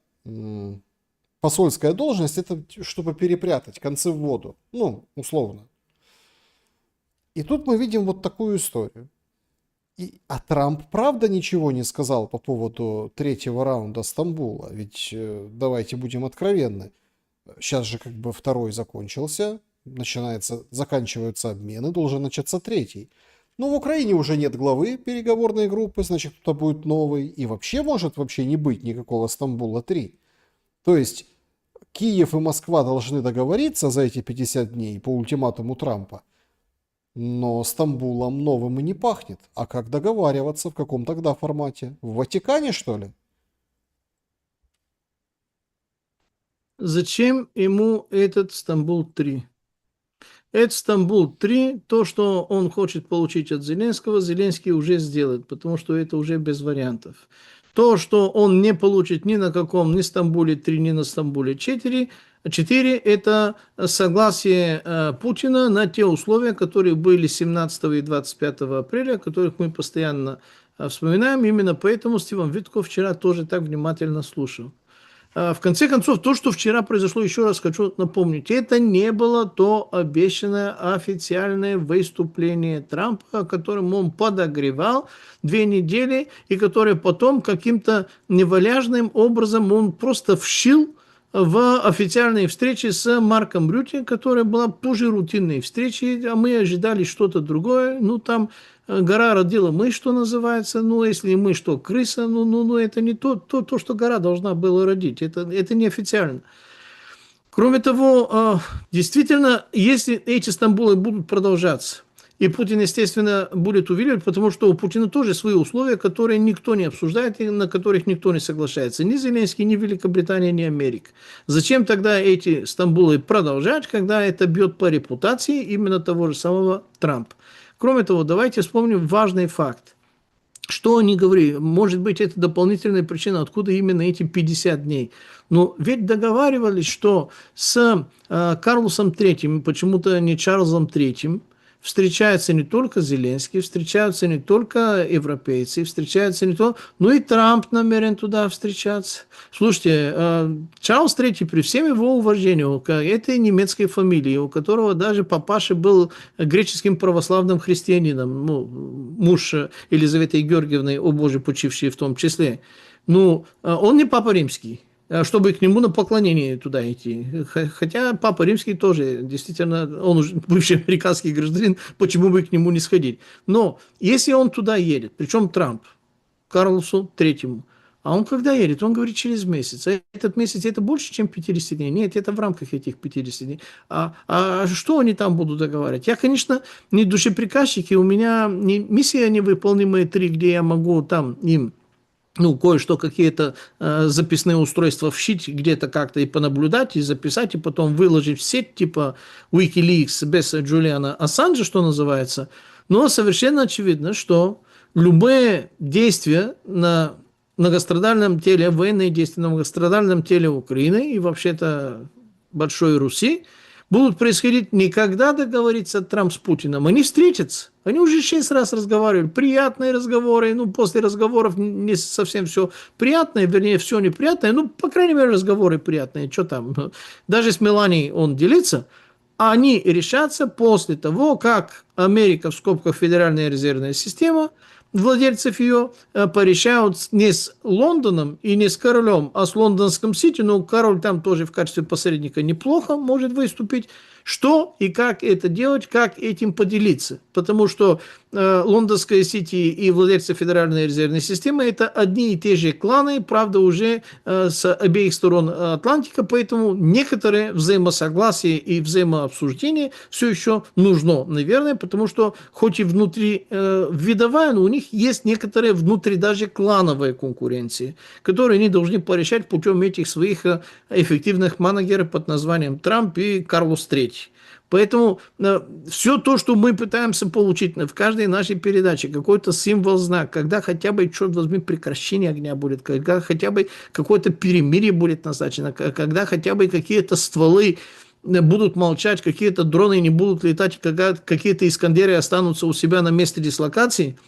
посольская должность, это чтобы перепрятать концы в воду. Ну, условно. И тут мы видим вот такую историю. А Трамп правда ничего не сказал по поводу третьего раунда Стамбула? Ведь давайте будем откровенны. Сейчас же как бы второй закончился, заканчиваются обмены, должен начаться третий. Ну, в Украине уже нет главы переговорной группы, значит, кто-то будет новый. И вообще может вообще не быть никакого Стамбула-3. То есть Киев и Москва должны договориться за эти 50 дней по ультиматуму Трампа. Но Стамбулом новым и не пахнет. А как договариваться, в каком тогда формате? В Ватикане, что ли? Зачем ему этот Стамбул-3? Это Стамбул-3, то, что он хочет получить от Зеленского, Зеленский уже сделает, потому что это уже без вариантов. То, что он не получит ни на каком, ни Стамбуле-3, ни на Стамбуле-4, 4, это согласие Путина на те условия, которые были 17 и 25 апреля, о которых мы постоянно вспоминаем. Именно поэтому Стивен Витков вчера тоже так внимательно слушал. В конце концов, то, что вчера произошло, еще раз хочу напомнить, это не было то обещанное официальное выступление Трампа, которым он подогревал 2 недели, и которое потом каким-то неваляжным образом он просто вшил в официальной встрече с Марком Рютте, которая была тоже рутинной встречей, а мы ожидали что-то другое. Ну, там гора родила мышь, что называется. Ну, если мышь, то крыса. Ну, это не то, что гора должна была родить. Это неофициально. Кроме того, действительно, если эти Стамбулы будут продолжаться, и Путин, естественно, будет увиливать, потому что у Путина тоже свои условия, которые никто не обсуждает и на которых никто не соглашается. Ни Зеленский, ни Великобритания, ни Америка. Зачем тогда эти Стамбулы продолжать, когда это бьет по репутации именно того же самого Трампа? Кроме того, давайте вспомним важный факт. Что они говорили? Может быть, это дополнительная причина, откуда именно эти 50 дней. Но ведь договаривались, что с Карлосом Третьим, почему-то не Чарльзом Третьим, встречаются не только Зеленский, встречаются не только европейцы, встречаются не только... Ну и Трамп намерен туда встречаться. Слушайте, Чарльз Третий, при всем его уважении к этой немецкой фамилии, у которого даже папаша был греческим православным христианином, ну, муж Елизаветы Георгиевны, о Боже, почивший в том числе, ну, он не папа римский, чтобы к нему на поклонение туда идти. Хотя Папа Римский тоже, действительно, он уже бывший американский гражданин, почему бы к нему не сходить. Но если он туда едет, причем Трамп, Карлосу Третьему, а он когда едет? Он говорит через месяц. А этот месяц это больше, чем 50 дней? Нет, это в рамках этих 50 дней. А что они там будут договаривать? Я, конечно, не душеприказчик, и у меня не миссия невыполнимая 3, где я могу там им кое-что, какие-то записные устройства вшить где-то как-то и понаблюдать, и записать, и потом выложить в сеть, типа Wikileaks без Джулиана Ассанжа, что называется. Но совершенно очевидно, что любые действия на многострадальном теле, военные действия на многострадальном теле Украины и вообще-то Большой Руси будут происходить не когда договорится Трамп с Путиным, они встретятся. Они уже 6 раз разговаривали, приятные разговоры, после разговоров не совсем все приятное, вернее, все неприятное, по крайней мере, разговоры приятные, что там. Даже с Меланией он делится, а они решатся после того, как Америка, в скобках Федеральная резервная система, владельцев ее порешают не с Лондоном и не с королем, а с лондонским Сити. Король там тоже в качестве посредника неплохо может выступить. Что и как это делать, как этим поделиться. Потому что лондонская Сити и владельцы Федеральной резервной системы – это одни и те же кланы, правда, уже с обеих сторон Атлантика, поэтому некоторые взаимосогласия и взаимообсуждения все еще нужно, наверное, потому что хоть и внутри видовая, но у них есть некоторые внутри даже клановые конкуренции, которые они должны порешать путем этих своих эффективных менеджеров под названием Трамп и Карлос III. Поэтому все то, что мы пытаемся получить в каждой нашей передаче, какой-то символ, знак, когда хотя бы, черт возьми, прекращение огня будет, когда хотя бы какое-то перемирие будет назначено, когда хотя бы какие-то стволы будут молчать, какие-то дроны не будут летать, когда какие-то Искандеры останутся у себя на месте дислокации.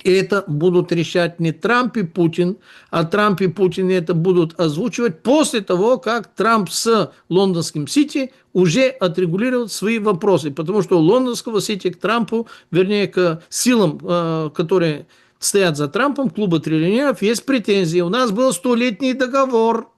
И это будут решать не Трамп и Путин, а Трамп и Путин это будут озвучивать после того, как Трамп с лондонским Сити уже отрегулирует свои вопросы. Потому что у лондонского Сити к Трампу, вернее, к силам, которые стоят за Трампом, клуба триллионеров, есть претензии. У нас был 100-летний договор.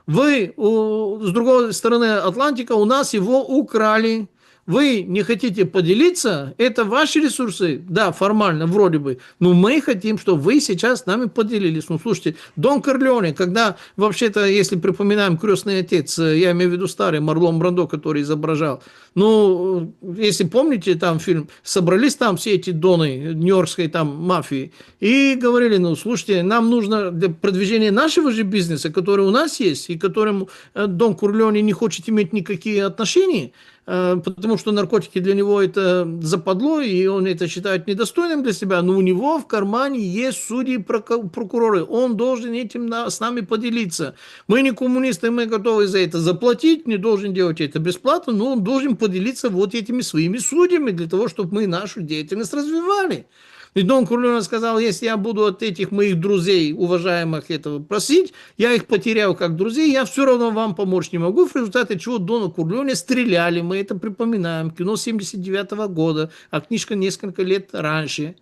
Вы, с другой стороны Атлантика, у нас его украли. вы не хотите поделиться, это ваши ресурсы, да, формально, вроде бы, но мы хотим, чтобы вы сейчас с нами поделились. Ну, слушайте, Дон Корлеоне, когда, вообще-то, если припоминаем «Крестный отец», я имею в виду старый Марлон Брандо, который изображал, ну, если помните, там фильм, собрались там все эти доны нью-йоркской там мафии и говорили, ну, слушайте, нам нужно для продвижения нашего же бизнеса, который у нас есть, и к которому Дон Корлеоне не хочет иметь никакие отношения, потому что наркотики для него это западло, и он это считает недостойным для себя, но у него в кармане есть судьи и прокуроры, он должен этим с нами поделиться. Мы не коммунисты, мы готовы за это заплатить, не должен делать это бесплатно, но он должен поделиться вот этими своими судьями для того, чтобы мы нашу деятельность развивали. И Дон Корлеоне сказал, если я буду от этих моих друзей, уважаемых, этого просить, я их потеряю как друзей, я все равно вам помочь не могу, в результате чего Дона Корлеоне стреляли, мы это припоминаем, кино 79 года, а книжка несколько лет раньше.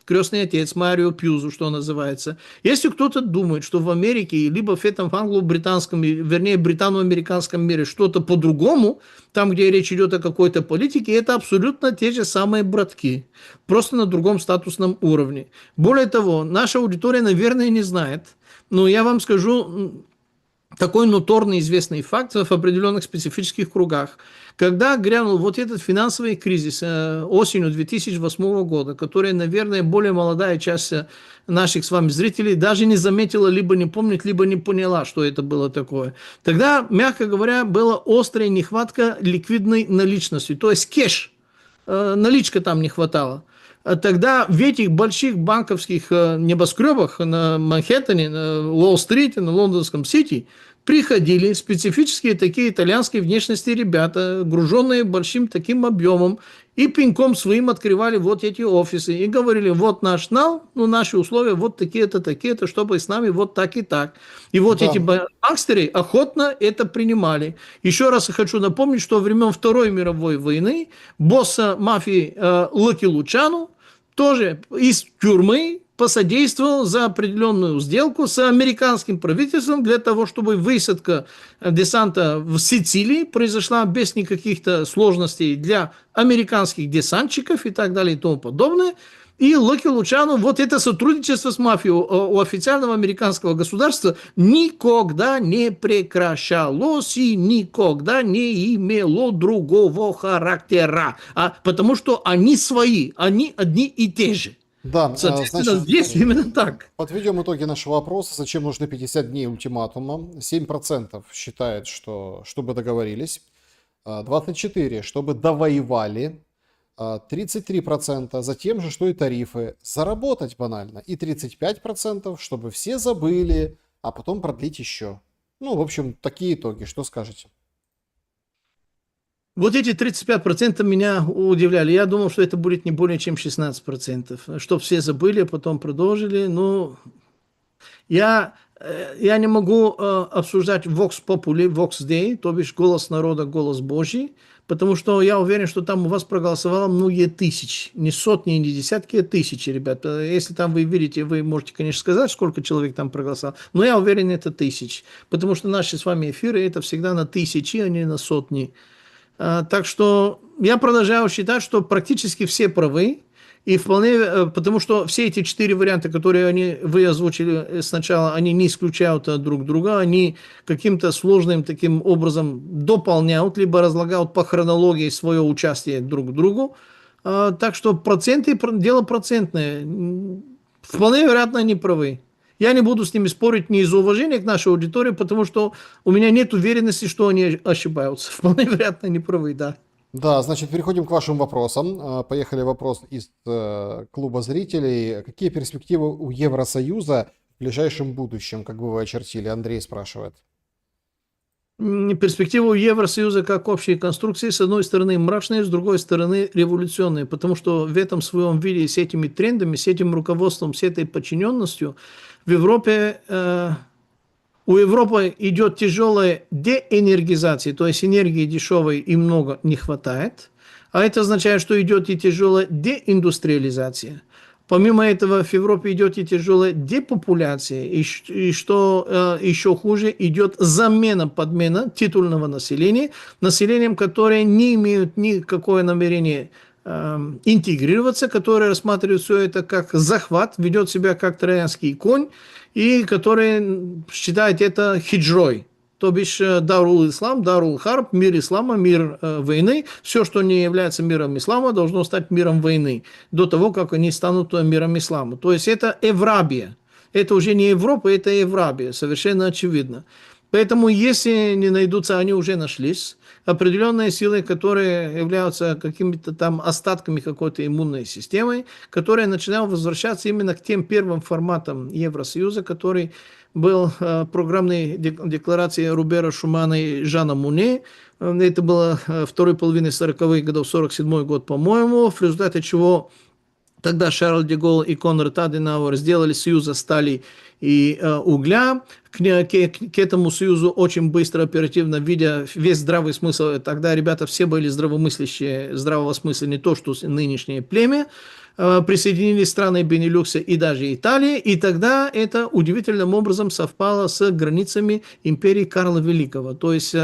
«Крестный отец», Марио Пьюзо, что называется. Если кто-то думает, что в Америке, либо в этом англо-британском, вернее, британо-американском мире что-то по-другому, там, где речь идет о какой-то политике, это абсолютно те же самые братки, просто на другом статусном уровне. Более того, наша аудитория, наверное, не знает, но я вам скажу такой ноторный известный факт в определенных специфических кругах. Когда грянул вот этот финансовый кризис осенью 2008 года, который, наверное, более молодая часть наших с вами зрителей даже не заметила, либо не помнит, либо не поняла, что это было такое. Тогда, мягко говоря, была острая нехватка ликвидной наличности, то есть кэш, наличка там не хватало. Тогда в этих больших банковских небоскребах на Манхэттене, на Уолл-стрите, на Лондонском Сити приходили специфические такие итальянские внешности ребята, груженные большим таким объемом, и пинком своим открывали вот эти офисы и говорили, вот наш нал, ну, наши условия вот такие-то, чтобы с нами вот так и так. И вот эти гангстеры охотно это принимали. Еще раз хочу напомнить, что во времен Второй мировой войны босса мафии Лаки Лучано тоже из тюрьмы посодействовал за определенную сделку с американским правительством для того, чтобы высадка десанта в Сицилии произошла без никаких-то сложностей для американских десантчиков и так далее и тому подобное. И Лаки Лучано, вот это сотрудничество с мафией у официального американского государства никогда не прекращалось и никогда не имело другого характера, потому что они свои, они одни и те же. Да, Соответственно, значит, здесь именно так. подведем итоги нашего вопроса. Зачем нужны 50 дней ультиматума? 7% считает, что чтобы договорились. 24% чтобы довоевали. 33% за тем же, что и тарифы. Заработать банально. И 35% чтобы все забыли, а потом продлить еще. Ну, в общем, такие итоги. Что скажете? Вот эти 35% меня удивляли. Я думал, что это будет не более чем 16%. Чтоб все забыли, а потом продолжили. Но я не могу обсуждать Vox Populi, Vox Dei, то бишь голос народа, голос Божий, потому что я уверен, что там у вас проголосовало многие тысячи, не сотни, не десятки, а тысячи, ребят. Если там вы видите, вы можете, конечно, сказать, сколько человек там проголосовало, но я уверен, это тысячи, потому что наши с вами эфиры это всегда на тысячи, а не на сотни. Так что я продолжаю считать, что практически все правы, и вполне, потому что все эти 4 варианта, которые вы озвучили сначала, они не исключают друг друга, они каким-то сложным таким образом дополняют, либо разлагают по хронологии свое участие друг к другу. Так что проценты, дело процентное. Вполне вероятно, они правы. Я не буду с ними спорить не из уважения к нашей аудитории, потому что у меня нет уверенности, что они ошибаются. Вполне вероятно, они правы, да. Да, значит, переходим к вашим вопросам. Поехали вопрос из клуба зрителей. Какие перспективы у Евросоюза в ближайшем будущем, как бы вы очертили? Андрей спрашивает. Перспективы Евросоюза как общей конструкции, с одной стороны, мрачные, с другой стороны, революционные, потому что в этом своем виде с этими трендами, с этим руководством, с этой подчиненностью в Европе, у Европы идет тяжелая деэнергизация, то есть энергии дешевой и много не хватает, а это означает, что идет и тяжелая деиндустриализация. Помимо этого, в Европе идет и тяжелая депопуляция, и что еще хуже, идет подмена титульного населения, населением, которое не имеют никакое намерение интегрироваться, которое рассматривает все это как захват, ведет себя как троянский конь, и который считает это хиджрой. То бишь Дарул Ислам, Дарул Харб, мир ислама, мир войны. Все, что не является миром ислама, должно стать миром войны до того, как они станут миром ислама. То есть это Еврабия. Это уже не Европа, это Еврабия, совершенно очевидно. Поэтому, если не найдутся, они уже нашлись, определенные силы, которые являются какими-то там остатками какой-то иммунной системы, которые начинают возвращаться именно к тем первым форматам Евросоюза, который был программной декларацией Рубера Шумана и Жана Муне. Это было второй половины 40-х годов, 47-й год, по-моему, в результате чего тогда Шарль де Голль и Конрад Аденауэр сделали союз стали и угля. К этому союзу очень быстро, оперативно, видя весь здравый смысл, тогда ребята все были здравомыслящие, здравого смысла, не то, что нынешнее племя, присоединились страны Бенилюкса и даже Италии, и тогда это удивительным образом совпало с границами империи Карла Великого. То есть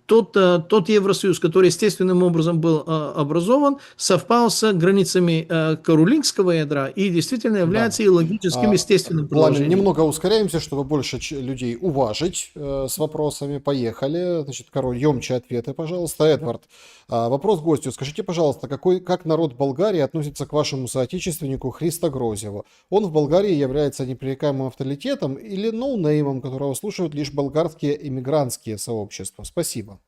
тот Евросоюз, который естественным образом был образован, совпал с границами каролингского ядра и действительно является и логическим, естественным Пламен, продолжением. немного ускоряемся, чтобы больше людей уважить с вопросами. Поехали. Значит, король, емче ответы, пожалуйста. Эдвард, вопрос гостю. Скажите, пожалуйста, как народ Болгарии относится к вашему соотечественнику Христо Грозеву? Он в Болгарии является непререкаемым авторитетом или ноунеймом, которого слушают лишь болгарские иммигрантские сообщества? Спасибо.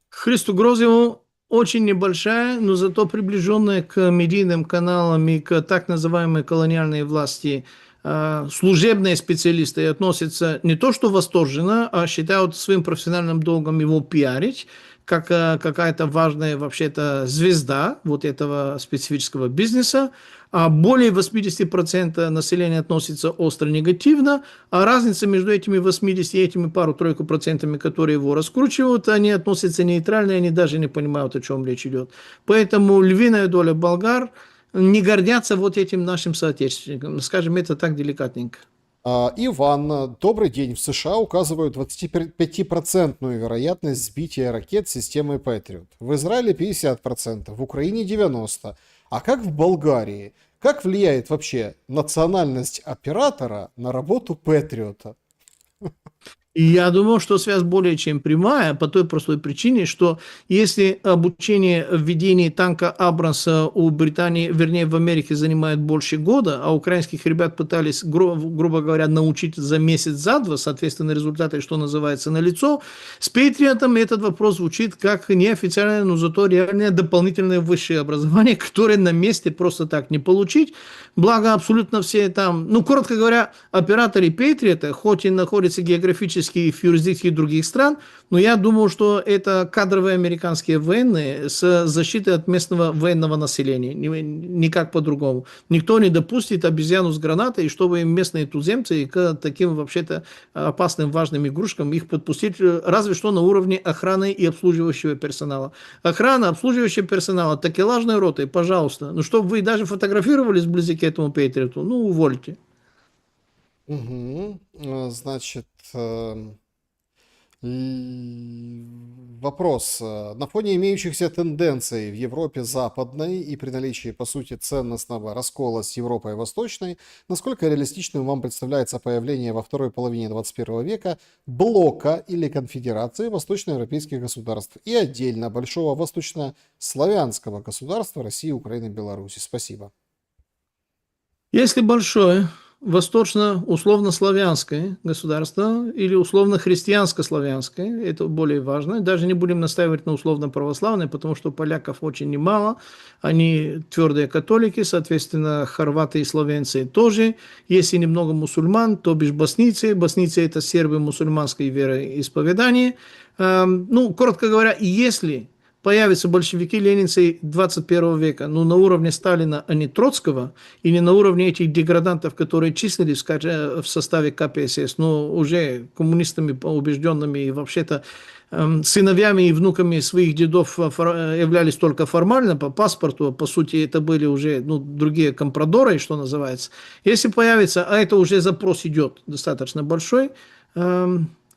Христу Грозеву очень небольшая, но зато приближенная к медийным каналам и к так называемой колониальной власти служебные специалисты относятся не то что восторженно, а считают своим профессиональным долгом его пиарить, как какая-то важная вообще-то звезда вот этого специфического бизнеса, а более 80% населения относится остро негативно, а разница между этими 80 и этими пару-тройку процентами, которые его раскручивают, они относятся нейтрально, они даже не понимают, о чем речь идет. Поэтому львиная доля болгар не гордятся вот этим нашим соотечественникам, скажем это так деликатненько. Иван, добрый день. В США указывают 25% вероятность сбития ракет системой Patriot. В Израиле 50%, в Украине 90%. А как в Болгарии? Как влияет вообще национальность оператора на работу Патриота? И я думаю, что связь более чем прямая, по той простой причине, что если обучение в ведении танка Абрамса у Британии, вернее в Америке, занимает больше года, а украинских ребят пытались, грубо говоря, научить за месяц, за два, соответственно, результаты, что называется, налицо, с Патриотом этот вопрос звучит как неофициальное, но зато реальное дополнительное высшее образование, которое на месте просто так не получить. Благо, абсолютно все там, ну, коротко говоря, операторы Патриота, хоть и находятся географически в юрисдикции других стран, но я думаю, что это кадровые американские военные с защитой от местного военного населения, никак по-другому. Никто не допустит обезьяну с гранатой, чтобы местные туземцы к таким вообще-то опасным важным игрушкам их подпустить, разве что на уровне охраны и обслуживающего персонала. Охрана, обслуживающего персонала, такелажной ротой, пожалуйста. Ну, чтобы вы даже фотографировались вблизи к этому Патриоту, ну, увольте. Угу. Значит, вопрос. На фоне имеющихся тенденций в Европе западной и при наличии, по сути, ценностного раскола с Европой Восточной, насколько реалистичным вам представляется появление во второй половине 21 века блока или конфедерации восточноевропейских государств и отдельно большого восточнославянского государства России, Украины, Беларуси? Спасибо. Если большое восточно-условно-славянское государство или условно-христианско-славянское, это более важно. Даже не будем настаивать на условно-православное, потому что поляков очень немало, они твердые католики, соответственно, хорваты и словенцы тоже. Если немного мусульман, то бишь боснийцы. Боснийцы – это сербы мусульманской вероисповедания. Ну, коротко говоря, если появятся большевики-ленинцы 21 века, ну, на уровне Сталина, а не Троцкого, и не на уровне этих деградантов, которые числились в составе КПСС, но уже коммунистами убежденными и вообще-то сыновьями и внуками своих дедов являлись только формально по паспорту, а по сути это были уже другие компрадоры, что называется. Если появится, а это уже запрос идет достаточно большой,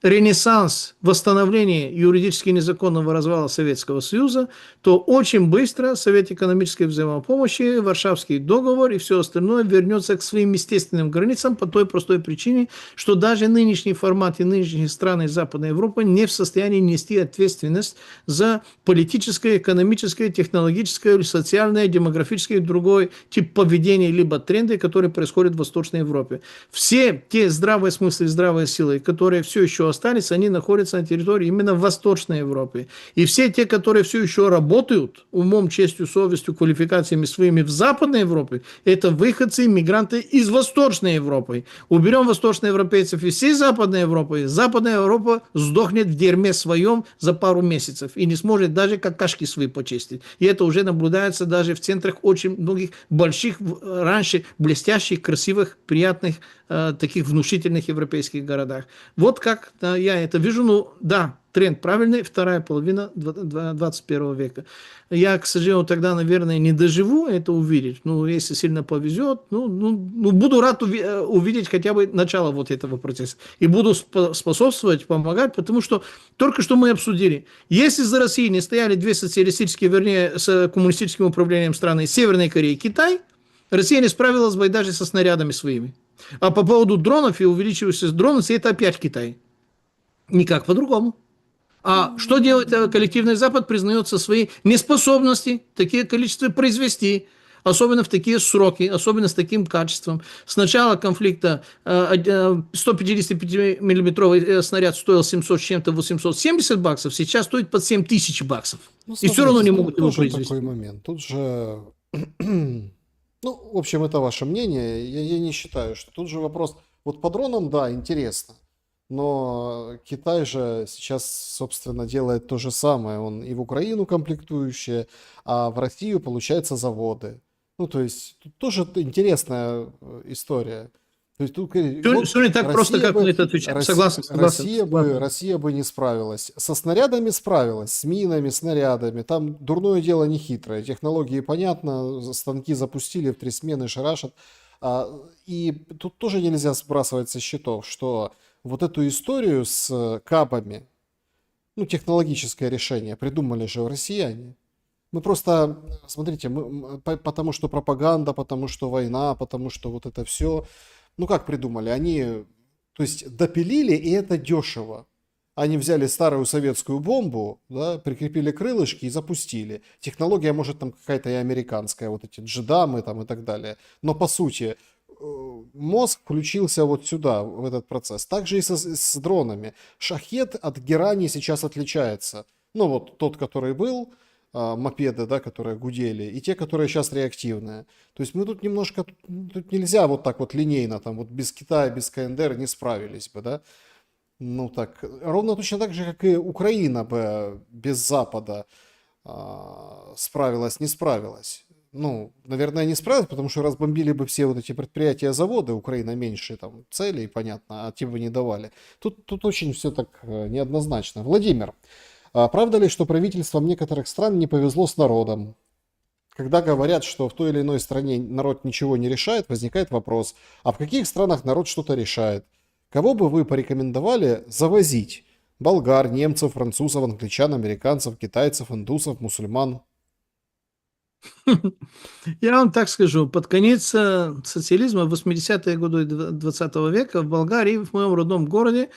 ренессанс, восстановление юридически незаконного развала Советского Союза, то очень быстро Совет экономической взаимопомощи, Варшавский договор и все остальное вернется к своим естественным границам по той простой причине, что даже нынешний формат и нынешние страны Западной Европы не в состоянии нести ответственность за политическое, экономическое, технологическое, социальное, демографическое и другой тип поведения либо тренды, которые происходят в Восточной Европе. Все те здравые смыслы, здравые силы, которые все еще остались, они находятся на территории именно Восточной Европы. И все те, которые все еще работают умом, честью, совестью, квалификациями своими в Западной Европе, это выходцы, иммигранты из Восточной Европы. Уберем восточноевропейцев из всей Западной Европы, Западная Европа сдохнет в дерьме своем за пару месяцев и не сможет даже какашки свои почистить. И это уже наблюдается даже в центрах очень многих больших, раньше блестящих, красивых, приятных, таких внушительных европейских городах. Вот как я это вижу. Ну да, тренд правильный, вторая половина 21 века. Я, к сожалению, тогда, наверное, не доживу это увидеть. Ну, если сильно повезет, буду рад увидеть хотя бы начало вот этого процесса. И буду способствовать, помогать, потому что только что мы обсудили. Если за Россией не стояли две социалистические, вернее, с коммунистическим управлением страны Северной Кореи и Китай, Россия не справилась бы даже со снарядами своими. А по поводу дронов и увеличивающихся дронов, это опять Китай. Никак по-другому. А что делает коллективный Запад? Признается своей неспособности такие количества произвести, особенно в такие сроки, особенно с таким качеством. С начала конфликта 155-миллиметровый снаряд стоил 700 с чем-то, 870 баксов, сейчас стоит под 7000 баксов. Ну, и все равно не тут могут его тоже произвести. такой момент. Тут же, ну, в общем, это ваше мнение. Я не считаю, что тут же вопрос. Вот по дронам, да, интересно. Но Китай же сейчас, собственно, делает то же самое. Он и в Украину комплектующие, а в Россию, получается, заводы. Ну, то есть, тут тоже интересная история. То есть, тут, Все не так просто, как мы это отвечаем. Согласен. Россия бы не справилась. Со снарядами справилась, с минами, снарядами. Там дурное дело не хитрое. Технологии понятно, станки запустили, в 3 смены шарашат. И тут тоже нельзя сбрасывать со счетов, что вот эту историю с кабами, ну, технологическое решение придумали же россияне. Мы просто, смотрите, потому что пропаганда, потому что война, потому что вот это все. Ну, как придумали? Они, то есть, допилили, и это дешево. Они взяли старую советскую бомбу, да, прикрепили крылышки и запустили. Технология, может, там какая-то и американская, вот эти джедамы там и так далее. Но, по сути, мозг включился вот сюда, в этот процесс. Также и с дронами. Шахед от Герани сейчас отличается. Ну, вот тот, который был, мопеды, да, которые гудели, и те, которые сейчас реактивные. То есть мы тут немножко, тут нельзя вот так вот линейно, там вот без Китая, без КНДР не справились бы, да. Ну так, ровно точно так же, как и Украина бы без Запада справилась, не справилась. Ну, наверное, не справилась, потому что разбомбили бы все вот эти предприятия, заводы, Украина меньше там целей, понятно, а те бы не давали. Тут очень все так неоднозначно. Владимир, правда ли, что правительствам некоторых стран не повезло с народом? Когда говорят, что в той или иной стране народ ничего не решает, возникает вопрос, а в каких странах народ что-то решает? Кого бы вы порекомендовали завозить? Болгар, немцев, французов, англичан, американцев, китайцев, индусов, мусульман? Я вам так скажу, под конец социализма, в 80-е годы 20 века в Болгарии, в моем родном городе,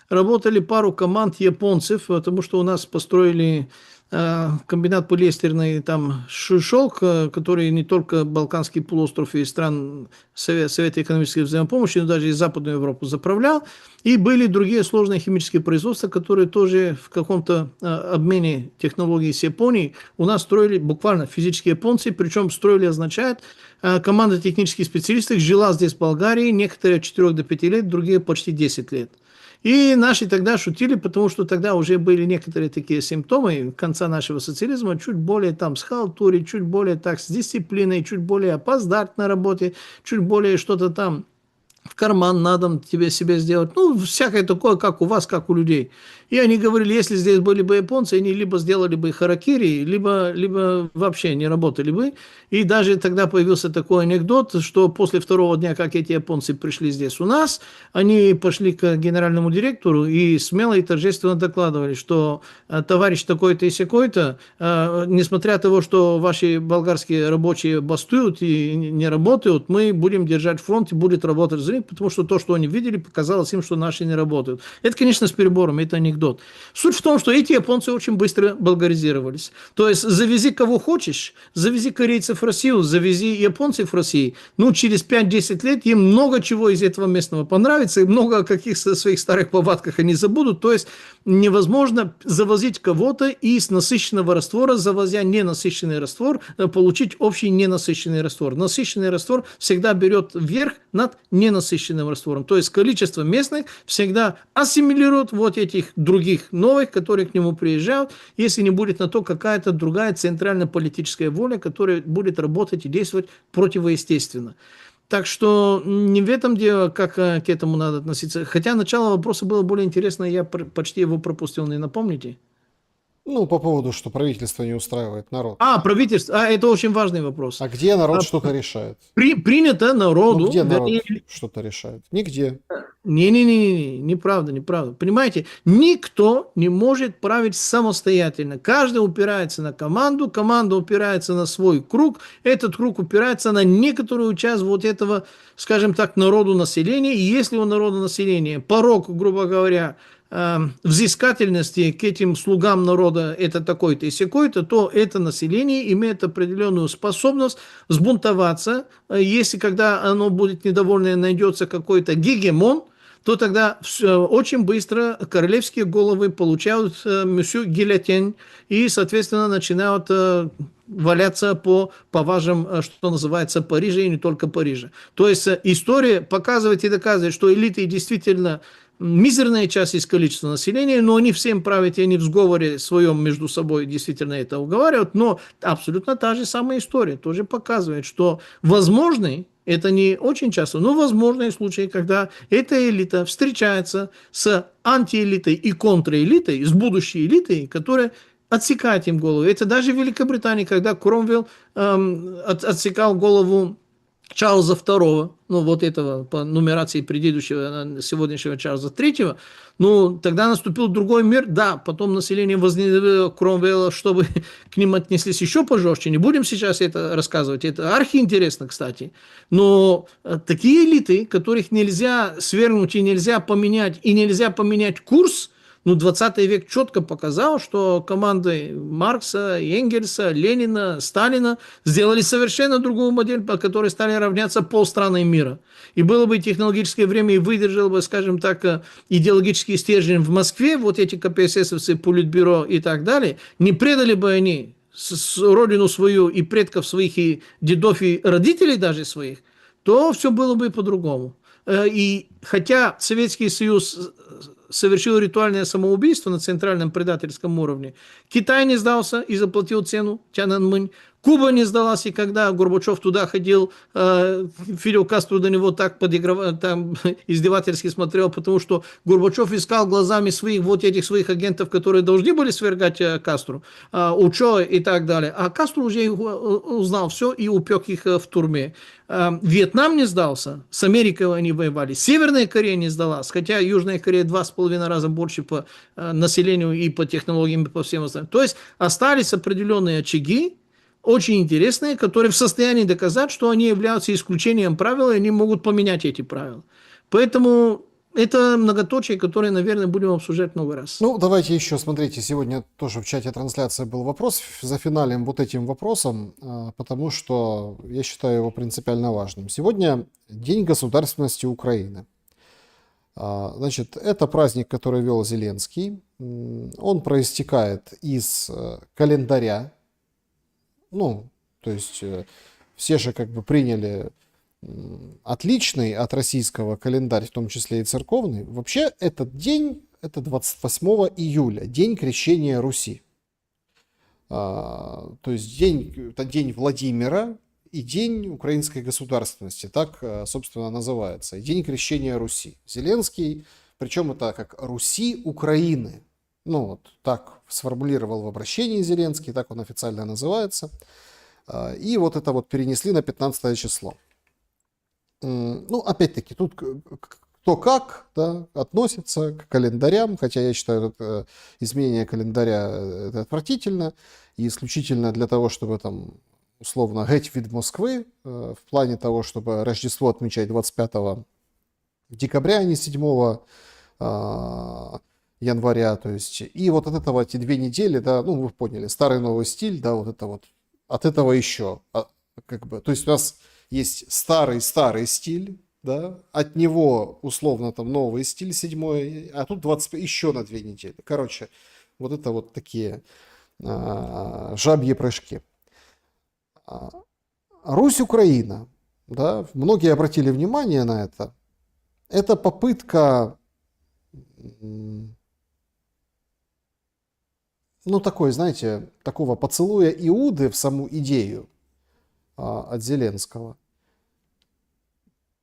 работали пару команд японцев, потому что у нас построили комбинат полиэстерный там шелк, который не только Балканский полуостров и стран Совета экономической взаимопомощи, но даже и Западную Европу заправлял. И были другие сложные химические производства, которые тоже в каком-то обмене технологий с Японией у нас строили буквально физические японцы, причем строили означает, команда технических специалистов жила здесь в Болгарии, некоторые от 4 до 5 лет, другие почти 10 лет. И наши тогда шутили, потому что тогда уже были некоторые такие симптомы конца нашего социализма, чуть более там с халтурой, чуть более так с дисциплиной, чуть более опоздать на работе, чуть более что-то там в карман надо тебе себе сделать. Ну, всякое такое, как у вас, как у людей. И они говорили, если здесь были бы японцы, они либо сделали бы харакири, либо вообще не работали бы. И даже тогда появился такой анекдот, что после второго дня, как эти японцы пришли здесь у нас, они пошли к генеральному директору и смело и торжественно докладывали, что товарищ такой-то и сякой-то, несмотря на то, что ваши болгарские рабочие бастуют и не работают, мы будем держать фронт и будет работать за них, потому что то, что они видели, показалось им, что наши не работают. Это, конечно, с перебором, это анекдот. Суть в том, что эти японцы очень быстро болгаризировались. То есть завези кого хочешь, завези корейцев в Россию, завези японцев в Россию. Ну, через 5-10 лет им много чего из этого местного понравится, и много о каких своих старых повадках они забудут. То есть невозможно завозить кого-то из насыщенного раствора, завозя ненасыщенный раствор, получить общий ненасыщенный раствор. Насыщенный раствор всегда берет верх над ненасыщенным раствором. То есть количество местных всегда ассимилирует вот этих других новых, которые к нему приезжают, если не будет на то какая-то другая центрально-политическая воля, которая будет работать и действовать противоестественно. Так что не в этом дело, как к этому надо относиться. Хотя начало вопроса было более интересно, я почти его пропустил, не напомните? Ну, по поводу, что правительство не устраивает народ. Правительство. Это очень важный вопрос. А где народ что-то решает? Принято Ну, народу, где народ вернее, что-то решает? Нигде. не, неправда. Понимаете, никто не может править самостоятельно. Каждый упирается на команду, команда упирается на свой круг, этот круг упирается на некоторую часть вот этого, скажем так, народу населения. И если у народа населения порог, грубо говоря, взыскательности к этим слугам народа это такой-то и сякой-то, то это население имеет определенную способность сбунтоваться. Если когда оно будет недовольно, найдется какой-то гегемон, то тогда очень быстро королевские головы получают мсю гильотень и, соответственно, начинают валяться по важам, что называется, Парижа и не только Парижа. То есть история показывает и доказывает, что элиты действительно мизерная часть из количества населения, но они всем правят, и они в сговоре своем между собой действительно это уговаривают, но абсолютно та же самая история тоже показывает, что возможны, это не очень часто, но возможные случаи, когда эта элита встречается с антиэлитой и контраэлитой, с будущей элитой, которая отсекает им голову. Это даже в Великобритании, когда Кромвелл отсекал голову Чарльза II, ну вот этого по нумерации предыдущего сегодняшнего Чарльза III, ну тогда наступил другой мир, да, потом население возненавидело Кромвелла, чтобы к ним отнеслись еще пожестче, не будем сейчас это рассказывать, это архиинтересно, кстати, но такие элиты, которых нельзя свергнуть и нельзя поменять курс, ну, 20 век четко показал, что команды Маркса, Энгельса, Ленина, Сталина сделали совершенно другую модель, по которой стали равняться полстраны мира. И было бы технологическое время, и выдержал бы, скажем так, идеологический стержень в Москве, вот эти КПССовцы, Политбюро и так далее, не предали бы они родину свою и предков своих, и дедов, и родителей даже своих, то все было бы по-другому. И хотя Советский Союз совершил ритуальное самоубийство на центральном предательском уровне, Китай не сдался и заплатил цену, Тяньаньмэнь. Куба не сдалась, и когда Горбачев туда ходил, Фидель Кастро до него так там издевательски смотрел, потому что Горбачев искал глазами своих вот этих своих агентов, которые должны были свергать Кастро, Учо и так далее. А Кастро уже узнал все и упек их в турме. Вьетнам не сдался, с Америкой они воевали, Северная Корея не сдалась, хотя Южная Корея 2,5 раза больше по населению и по технологиям и по всем остальным. То есть остались определенные очаги, очень интересные, которые в состоянии доказать, что они являются исключением правил, и они могут поменять эти правила. Поэтому это многоточие, которое, наверное, будем обсуждать много раз. Ну, давайте еще, смотрите, сегодня тоже в чате трансляции был вопрос, за финалем вот этим вопросом, потому что я считаю его принципиально важным. Сегодня День государственности Украины. Значит, это праздник, который вел Зеленский. Он проистекает из календаря. Ну, то есть все же как бы приняли отличный от российского календарь, в том числе и церковный. Вообще этот день, это 28 июля, день крещения Руси. То есть это день Владимира и день украинской государственности, так, собственно, называется. И день крещения Руси. Зеленский, причем это как Руси Украины. Ну, вот так сформулировал в обращении Зеленский, так он официально называется. И вот это вот перенесли на 15 число. Ну, опять-таки, тут кто как, да, относится к календарям, хотя я считаю, это изменение календаря это отвратительно, и исключительно для того, чтобы там, условно, геть від Москвы, в плане того, чтобы Рождество отмечать 25 декабря, а не 7 января, то есть, и вот от этого эти 2 недели, да, ну, вы поняли, старый новый стиль, да, вот это вот, от этого еще, как бы, то есть у нас есть старый стиль, да, от него, условно, там новый стиль 7, а тут 25, еще на 2 недели. Короче, вот это вот такие жабьи прыжки. Русь-Украина, да, многие обратили внимание на это. Это попытка, ну, такой, знаете, такого поцелуя Иуды в саму идею от Зеленского,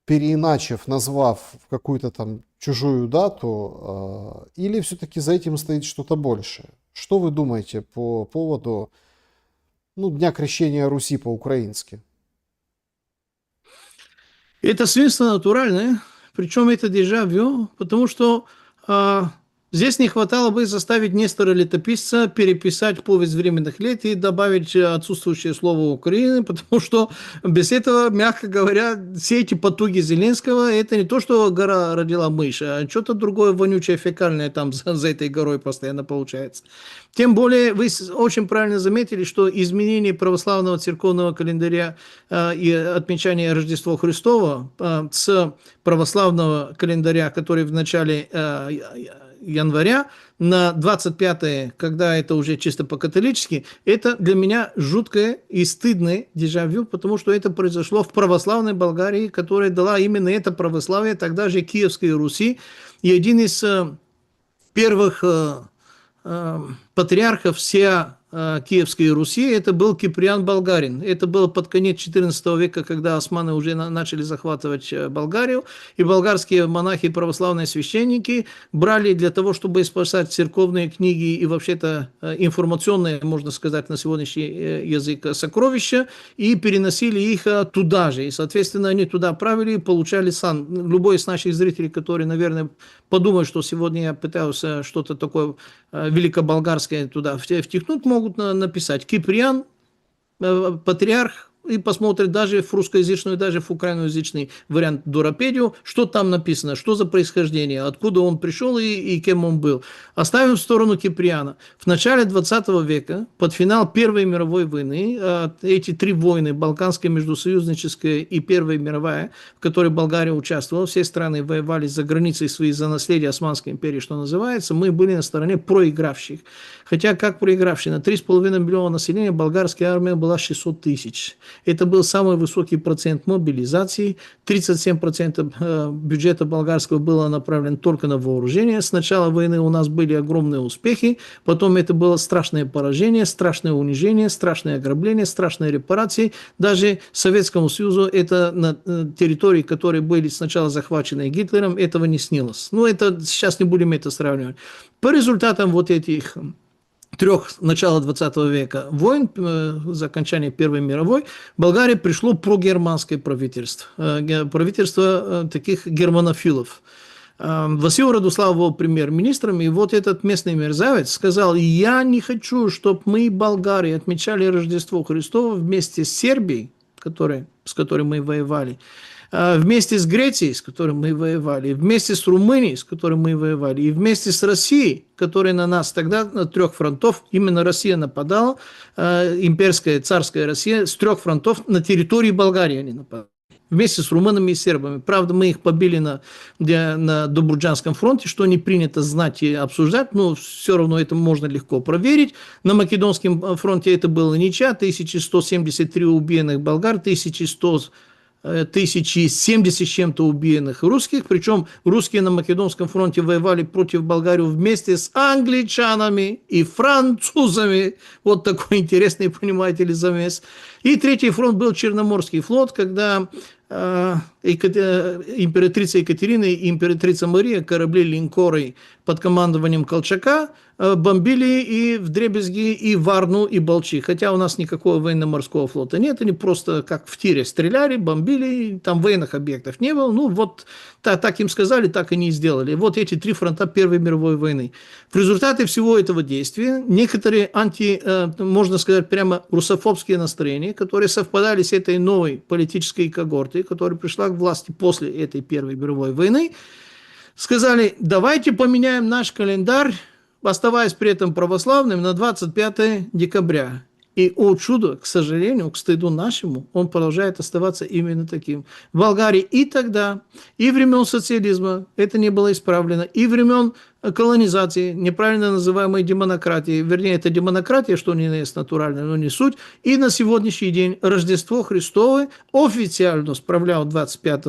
переиначив, назвав какую-то там чужую дату, или все-таки за этим стоит что-то большее? Что вы думаете по поводу, ну, Дня крещения Руси по-украински? Это свинство натуральное, причем это дежавю, потому что здесь не хватало бы заставить Нестора Летописца переписать повесть временных лет и добавить отсутствующее слово Украины, потому что без этого, мягко говоря, все эти потуги Зеленского, это не то, что гора родила мышь, а что-то другое вонючее, фекальное там за этой горой постоянно получается. Тем более, вы очень правильно заметили, что изменение православного церковного календаря и отмечание Рождества Христова с православного календаря, который в начале января, на 25-е, когда это уже чисто по-католически, это для меня жуткое и стыдное дежавю, потому что это произошло в православной Болгарии, которая дала именно это православие, тогда же Киевской Руси, и один из первых патриархов всея Киевской Руси, это был Киприан Болгарин. Это было под конец XIV века, когда османы уже начали захватывать Болгарию, и болгарские монахи и православные священники брали для того, чтобы спасать церковные книги и вообще-то информационные, можно сказать, на сегодняшний язык сокровища, и переносили их туда же. И, соответственно, они туда правили и получали сан. Любой из наших зрителей, который, наверное, подумает, что сегодня я пытаюсь что-то такое великоболгарское туда втихнуть, могут написать Киприан, патриарх, и посмотрят даже в русскоязычную, даже в украиноязычный вариант Дуропедию, что там написано, что за происхождение, откуда он пришел и кем он был. Оставим в сторону Киприана. В начале 20 века, под финал Первой мировой войны, эти 3 войны, Балканская, Междусоюзническая и Первая мировая, в которой Болгария участвовала, все страны воевали за границей свои, за наследие Османской империи, что называется, мы были на стороне проигравших. Хотя, как проигравшие, на 3,5 миллиона населения болгарская армия была 600 тысяч. Это был самый высокий процент мобилизации. 37% бюджета болгарского было направлено только на вооружение. С начала войны у нас были огромные успехи. Потом это было страшное поражение, страшное унижение, страшное ограбление, страшные репарации. Даже Советскому Союзу это на территории, которые были сначала захвачены Гитлером, этого не снилось. Но это сейчас не будем это сравнивать. По результатам вот этих 3 начала 20 века войн, за окончание Первой мировой, в Болгарии пришло прогерманское правительство. Правительство таких германофилов. Васил Радуслав был премьер-министром, и вот этот местный мерзавец сказал: я не хочу, чтобы мы, болгары, отмечали Рождество Христово вместе с Сербией, с которой мы воевали, вместе с Грецией, с которой мы воевали, вместе с Румынией, с которой мы воевали, и вместе с Россией, которая на нас тогда на 3 фронтов, именно Россия нападала, имперская, царская Россия, с 3 фронтов на территории Болгарии они нападали. Вместе с румынами и сербами. Правда, мы их побили на Добруджанском фронте, что не принято знать и обсуждать, но все равно это можно легко проверить. На Македонском фронте это было ничья, 1173 убиенных болгар, 1100 тысячи, 70 с чем-то убиенных русских, причем русские на Македонском фронте воевали против Болгарии вместе с англичанами и французами. Вот такой интересный, понимаете ли, замес. И третий фронт был Черноморский флот, когда императрица Екатерина и императрица Мария, корабли линкоры под командованием Колчака, бомбили и вдребезги и Варну, и Балчи. Хотя у нас никакого военно-морского флота нет, они просто как в тире стреляли, бомбили, там военных объектов не было. Ну вот так им сказали, так они и сделали. Вот эти три фронта Первой мировой войны. В результате всего этого действия некоторые можно сказать, прямо русофобские настроения, которые совпадали с этой новой политической когортой, которая пришла к власти после этой Первой мировой войны, сказали, давайте поменяем наш календарь, оставаясь при этом православным, на 25 декабря. И, о чудо, к сожалению, к стыду нашему, он продолжает оставаться именно таким. В Болгарии и тогда, и времен социализма это не было исправлено, и времен колонизации, неправильно называемой демонократии, вернее, это демонократия, что не есть натурально, но не суть, и на сегодняшний день Рождество Христово официально справлял 25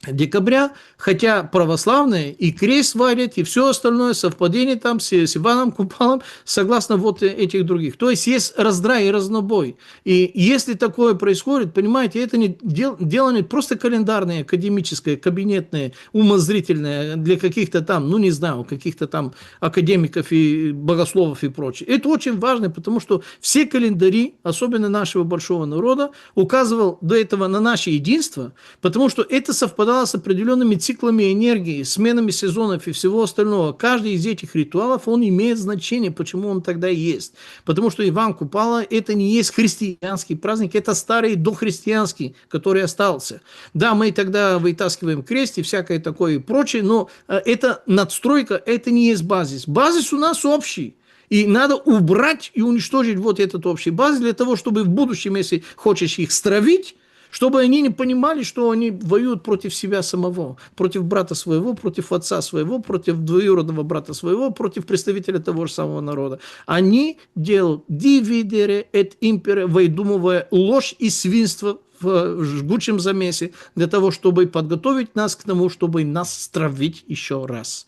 декабря, хотя православные и крест варят, и все остальное совпадение там с Иваном Купалом, согласно вот этих других. То есть есть раздрай и разнобой. И если такое происходит, понимаете, это не дело не просто календарное, академическое, кабинетное, умозрительное для каких-то там, ну не знаю, каких-то там академиков и богословов и прочее. Это очень важно, потому что все календари, особенно нашего большого народа, указывал до этого на наше единство, потому что это совпадало с определенными циклами энергии, сменами сезонов и всего остального. Каждый из этих ритуалов, он имеет значение, почему он тогда есть. Потому что Иван Купала это не есть христианский праздник, это старый дохристианский, который остался. Да, мы тогда вытаскиваем крест и всякое такое и прочее, но это надстройка, это не есть базис. Базис у нас общий. И надо убрать и уничтожить вот этот общий базис для того, чтобы в будущем, если хочешь их стравить, чтобы они не понимали, что они воюют против себя самого, против брата своего, против отца своего, против двоюродного брата своего, против представителя того же самого народа. Они делают dividere et impere, выдумывая ложь и свинство в жгучем замесе, для того, чтобы подготовить нас к тому, чтобы нас стравить еще раз.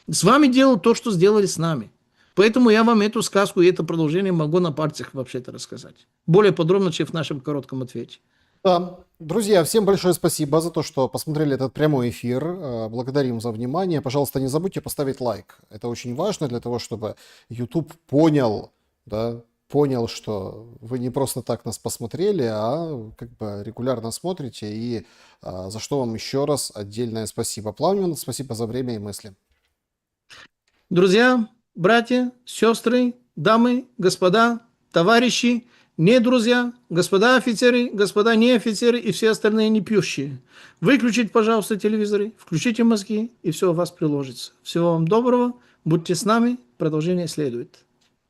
С вами делают то, что сделали с нами. Поэтому я вам эту сказку и это продолжение могу на пальцах вообще-то рассказать. Более подробно, чем в нашем коротком ответе. Да. Друзья, всем большое спасибо за то, что посмотрели этот прямой эфир. Благодарим за внимание. Пожалуйста, не забудьте поставить лайк. Это очень важно для того, чтобы YouTube понял, что вы не просто так нас посмотрели, а как бы регулярно смотрите. И за что вам еще раз отдельное спасибо. Пламен, спасибо за время и мысли. Друзья, братья, сестры, дамы, господа, товарищи, не друзья, господа офицеры, господа не офицеры и все остальные не пьющие. Выключите, пожалуйста, телевизоры, включите мозги, и все у вас приложится. Всего вам доброго, будьте с нами, продолжение следует.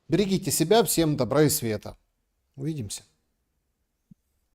Берегите себя, всем добра и света. Увидимся.